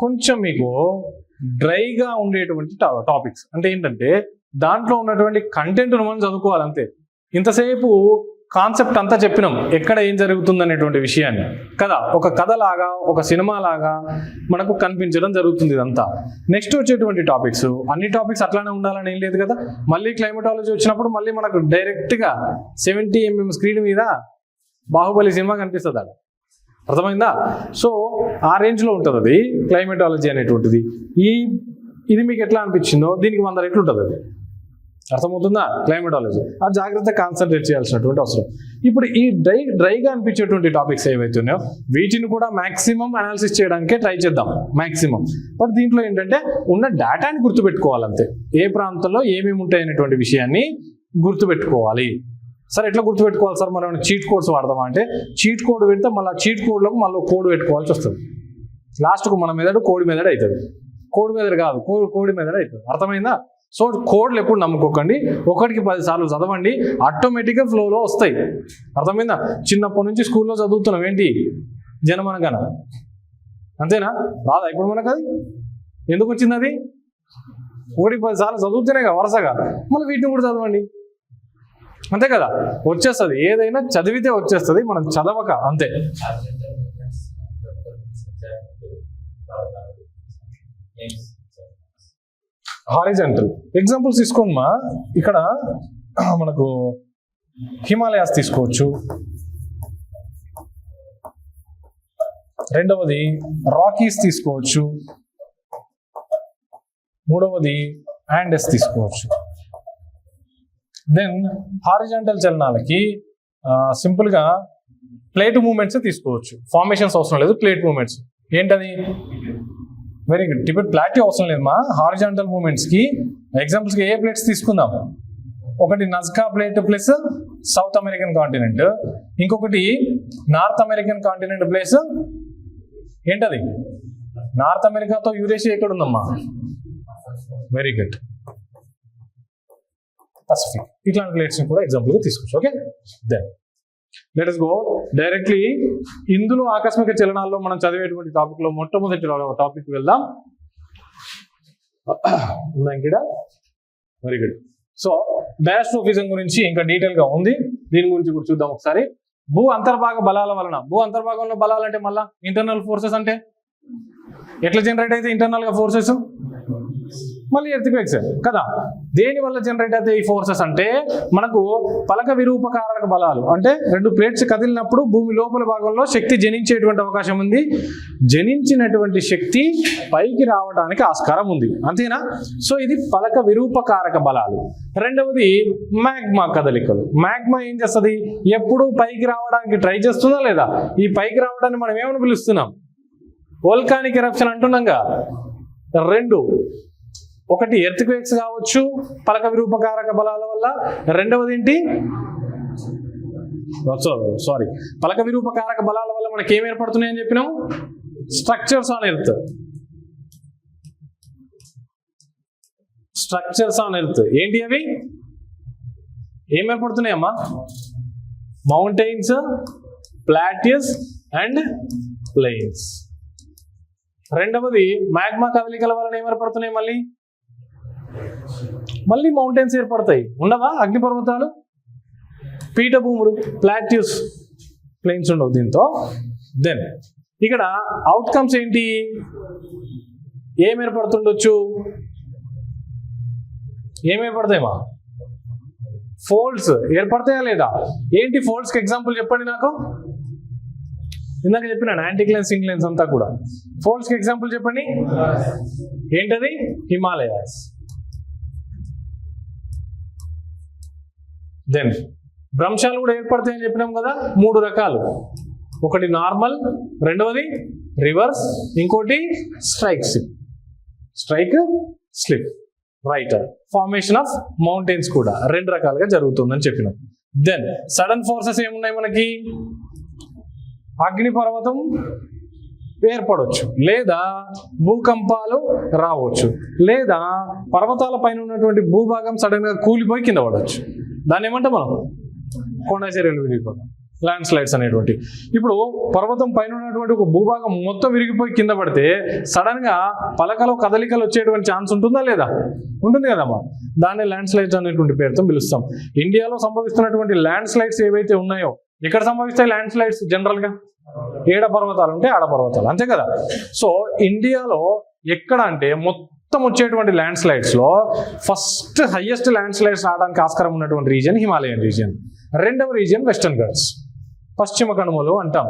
కొంచెం మీకు డ్రైగా ఉండేటువంటి టాపిక్స్. అంటే ఏంటంటే దాంట్లో ఉన్నటువంటి కంటెంట్ను మనం చదువుకోవాలి అంతే. ఇంతసేపు కాన్సెప్ట్ అంతా చెప్పినాం, ఎక్కడ ఏం జరుగుతుంది అనేటువంటి విషయాన్ని కదా. ఒక కథలాగా, ఒక సినిమా లాగా మనకు కనిపించడం జరుగుతుంది ఇదంతా. నెక్స్ట్ వచ్చేటువంటి టాపిక్స్, అన్ని టాపిక్స్ అట్లానే ఉండాలని ఏం లేదు కదా. మళ్ళీ క్లైమటాలజీ వచ్చినప్పుడు మళ్ళీ మనకు డైరెక్ట్గా 70 mm స్క్రీన్ మీద బాహుబలి సినిమా కనిపిస్తుంది అక్కడ. అర్థమైందా? సో ఆ రేంజ్లో ఉంటుంది అది క్లైమటాలజీ అనేటువంటిది. ఇది మీకు ఎట్లా అనిపించిందో దీనికి 100 రెట్లు ఉంటుంది అది. అర్థమవుతుందా? క్లైమటాలజీ ఆ జాగ్రత్త కాన్సన్ట్రేట్ చేయాల్సినటువంటి అవసరం. ఇప్పుడు ఈ డ్రైగా అనిపించేటువంటి టాపిక్స్ ఏవైతే ఉన్నాయో వీటిని కూడా మాక్సిమం అనాలిసిస్ చేయడానికే ట్రై చేద్దాం, మాక్సిమం. బట్ దీంట్లో ఏంటంటే ఉన్న డేటాని గుర్తుపెట్టుకోవాలంతే. ఏ ప్రాంతంలో ఏమేమి ఉంటాయి అనేటువంటి విషయాన్ని గుర్తుపెట్టుకోవాలి. సార్ ఎట్లా గుర్తుపెట్టుకోవాలి సార్? మనం చీట్ కోడ్స్ వాడదామా అంటే, చీట్ కోడ్ పెడితే మళ్ళీ చీట్ కోడ్లకు మళ్ళీ కోడ్ పెట్టుకోవాల్సి వస్తుంది. లాస్ట్కు మన మెదడు కోడి మెదడు అవుతుంది. కోడి మెదడు కాదు, కోడి మెదడు అవుతుంది. అర్థమైందా? సో కోడ్లు ఎప్పుడు నమ్ముకోకండి, 1కి 10 సార్లు చదవండి, ఆటోమేటిక్గా ఫ్లోలో వస్తాయి. అర్థమైందా? చిన్నప్పటి నుంచి స్కూల్లో చదువుతున్నాం ఏంటి, జనమనగన, అంతేనా? రాదా ఇప్పుడు మనకు అది? ఎందుకు వచ్చింది అది? 1కి 10 సార్లు చదువుతూనే కదా వరుసగా, మళ్ళీ వీటిని కూడా చదవండి, అంతే కదా. వచ్చేస్తుంది, ఏదైనా చదివితే వచ్చేస్తుంది, మనం చదవక అంతే. హారిజాంటల్ ఎగ్జాంపుల్స్ తీసుకోమ్మా. ఇక్కడ మనకు హిమాలయాస్ తీసుకోవచ్చు, రెండవది రాకీస్ తీసుకోవచ్చు, మూడవది యాండెస్ తీసుకోవచ్చు. దెన్ హారిజాంటల్ చలనాలకి సింపుల్గా ప్లేట్ మూమెంట్స్ తీసుకోవచ్చు. ఫార్మేషన్స్ అవసరం లేదు, ప్లేట్ మూమెంట్స్. ఏంటది? Very good. టిబెట్ ప్లాటీ అవసరం లేదు మా. హారిజాంటల్ మూమెంట్స్కి ఎగ్జాంపుల్స్కి ఏ ప్లేట్స్ తీసుకుందాం? ఒకటి Nazca plate plus South American continent, ఇంకొకటి నార్త్ అమెరికన్ కాంటినెంట్ ప్లేస్ ఏంటది? నార్త్ అమెరికాతో యూరేషియా ఎక్కడ ఉందమ్మా? Very good, Pacific. ఇట్లాంటి ప్లేట్స్ కూడా ఎగ్జాంపుల్గా తీసుకోవచ్చు. Okay, then let us go డైరెక్ట్లీ ఇందులో ఆకస్మిక చలనాల్లో మనం చదివేటువంటి టాపిక్లో మొట్టమొదటి టాపిక్ వెళ్దాం. ఉందా ఇక్కడ? Very good. సో డయాస్ట్రోఫిజం గురించి ఇంకా డీటెయిల్గా ఉంది, దీని గురించి కూడా చూద్దాం ఒకసారి. భూ అంతర్భాగ బలాల వలన, భూ అంతర్భాగంలో బలాలు అంటే మళ్ళీ ఇంటర్నల్ ఫోర్సెస్ అంటే ఎట్లా జనరేట్ అయితే ఇంటర్నల్గా ఫోర్సెస్? మళ్ళీ ఎర్త్క్వేక్స్ కదా. దేని వల్ల జనరేట్ అయితే ఈ ఫోర్సెస్ అంటే మనకు పలక విరూపకారక బలాలు. అంటే రెండు ప్లేట్స్ కదిలినప్పుడు భూమి లోపల భాగంలో శక్తి జనించేటువంటి అవకాశం ఉంది. జనించినటువంటి శక్తి పైకి రావడానికి ఆస్కారం ఉంది, అంతేనా? సో ఇది పలక విరూపకారక బలాలు. రెండవది మ్యాగ్మా కదలికలు. మ్యాగ్మా ఏం చేస్తుంది? ఎప్పుడు పైకి రావడానికి ట్రై చేస్తుందా లేదా? ఈ పైకి రావడాన్ని మనం ఏమని పిలుస్తున్నాం? వోల్కానిక్ ఎరప్షన్ అంటున్నాంగా. రెండు, ఒకటి ఎర్త్క్వేక్స్ కావచ్చు పలక విరూపకారక బలాల వల్ల, రెండవది ఏంటి? సారీ, పలక విరూపకారక బలాల వల్ల మనకి ఏం ఏర్పడుతున్నాయి అని చెప్పినాం? Structures on earth. Structures on earth ఏంటి అవి? ఏం ఏర్పడుతున్నాయి అమ్మా? Mountains, plateaus and plains. రెండవది మ్యాగ్మా కదలికల వలన ఏం ఏర్పడుతున్నాయి? మళ్ళీ మౌంటైన్స్ ఏర్పడతాయి. ఉండవా అగ్నిపర్వతాలు? పీఠభూములు, ప్లాట్యూస్, ప్లెయిన్స్ ఉండవు దీంతో. దెన్ ఇక్కడ అవుట్కమ్స్ ఏంటి? ఏం ఏర్పడుతుండొచ్చు? ఏం ఏర్పడతాయమ్మా? ఫోల్డ్స్ ఏర్పడతాయా లేదా? ఏంటి ఫోల్డ్స్కి ఎగ్జాంపుల్ చెప్పండి నాకు. ఇందాక చెప్పినాను యాంటిక్లైన్స్, ఇంక్లైన్స్ అంతా కూడా. ఫోల్డ్స్కి ఎగ్జాంపుల్ చెప్పండి. ఏంటది? హిమాలయాస్. దెన్ భ్రంశాలు కూడా ఏర్పడతాయని చెప్పినాం కదా, 3 రకాలు. ఒకటి నార్మల్, రెండవది రివర్స్, ఇంకోటి strike slip. Strike slip, right. Formation of mountains కూడా 2 రకాలుగా జరుగుతుందని చెప్పినాం. దెన్ సడన్ ఫోర్సెస్ ఏమున్నాయి మనకి? అగ్నిపర్వతం ఏర్పడవచ్చు, లేదా భూకంపాలు రావచ్చు, లేదా పర్వతాల పైన ఉన్నటువంటి భూభాగం సడన్ గా కూలిపోయి కింద పడవచ్చు. దాన్ని ఏమంటాం మనం? కొండ చర్యలు విరిగిపోవడం, ల్యాండ్ స్లైడ్స్ అనేటువంటి. ఇప్పుడు పర్వతం పైన ఉన్నటువంటి ఒక భూభాగం మొత్తం విరిగిపోయి కింద పడితే సడన్ గా పలకలో కదలికలు వచ్చేటువంటి ఛాన్స్ ఉంటుందా లేదా? ఉంటుంది కదమ్మా. దాన్ని ల్యాండ్ స్లైడ్స్ అనేటువంటి పేరుతో పిలుస్తాం. ఇండియాలో సంభవిస్తున్నటువంటి ల్యాండ్ స్లైడ్స్ ఏవైతే ఉన్నాయో, ఎక్కడ సంభవిస్తాయి ల్యాండ్ స్లైడ్స్? జనరల్ గా ఏడ పర్వతాలు ఉంటే ఆడ పర్వతాలు, అంతే కదా. సో ఇండియాలో ఎక్కడ అంటే మొత్తం వచ్చేటువంటి ల్యాండ్ స్లైడ్స్ లో ఫస్ట్ హైయెస్ట్ ల్యాండ్ స్లైడ్స్ రావడానికి ఆస్కారం ఉన్నటువంటి రీజియన్ హిమాలయన్ రీజియన్. రెండవ రీజియన్ వెస్టర్న్ ఘాట్స్, పశ్చిమ కనుమలు అంటాం.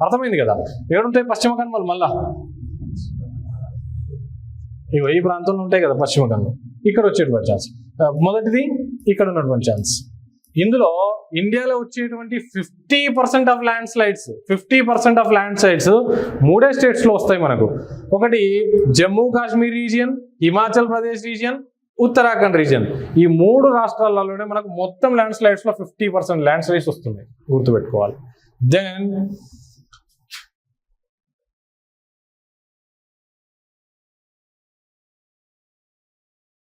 అర్థమైంది కదా? ఎక్కడుంటాయి పశ్చిమ కనుమలు? మళ్ళా ఇగో ఈ ప్రాంతంలో ఉంటాయి కదా పశ్చిమ కనుమలు. ఇక్కడ వచ్చేటువంటి ఛాన్స్. మొదటిది ఇక్కడ ఉన్నటువంటి ఛాన్స్. ఇందులో ఇండియాలో వచ్చేటువంటి 50% of land slides, 50% of land slides 3 states లో వస్తాయి మనకు. ఒకటి Jammu Kashmir region, Himachal Pradesh region, Uttarakhand region. ఈ 3 రాష్ట్రాలలోనే మనకు మొత్తం ల్యాండ్ స్లైడ్స్ లో 50% ల్యాండ్ స్లైడ్స్ వస్తున్నాయి, గుర్తుపెట్టుకోవాలి. దెన్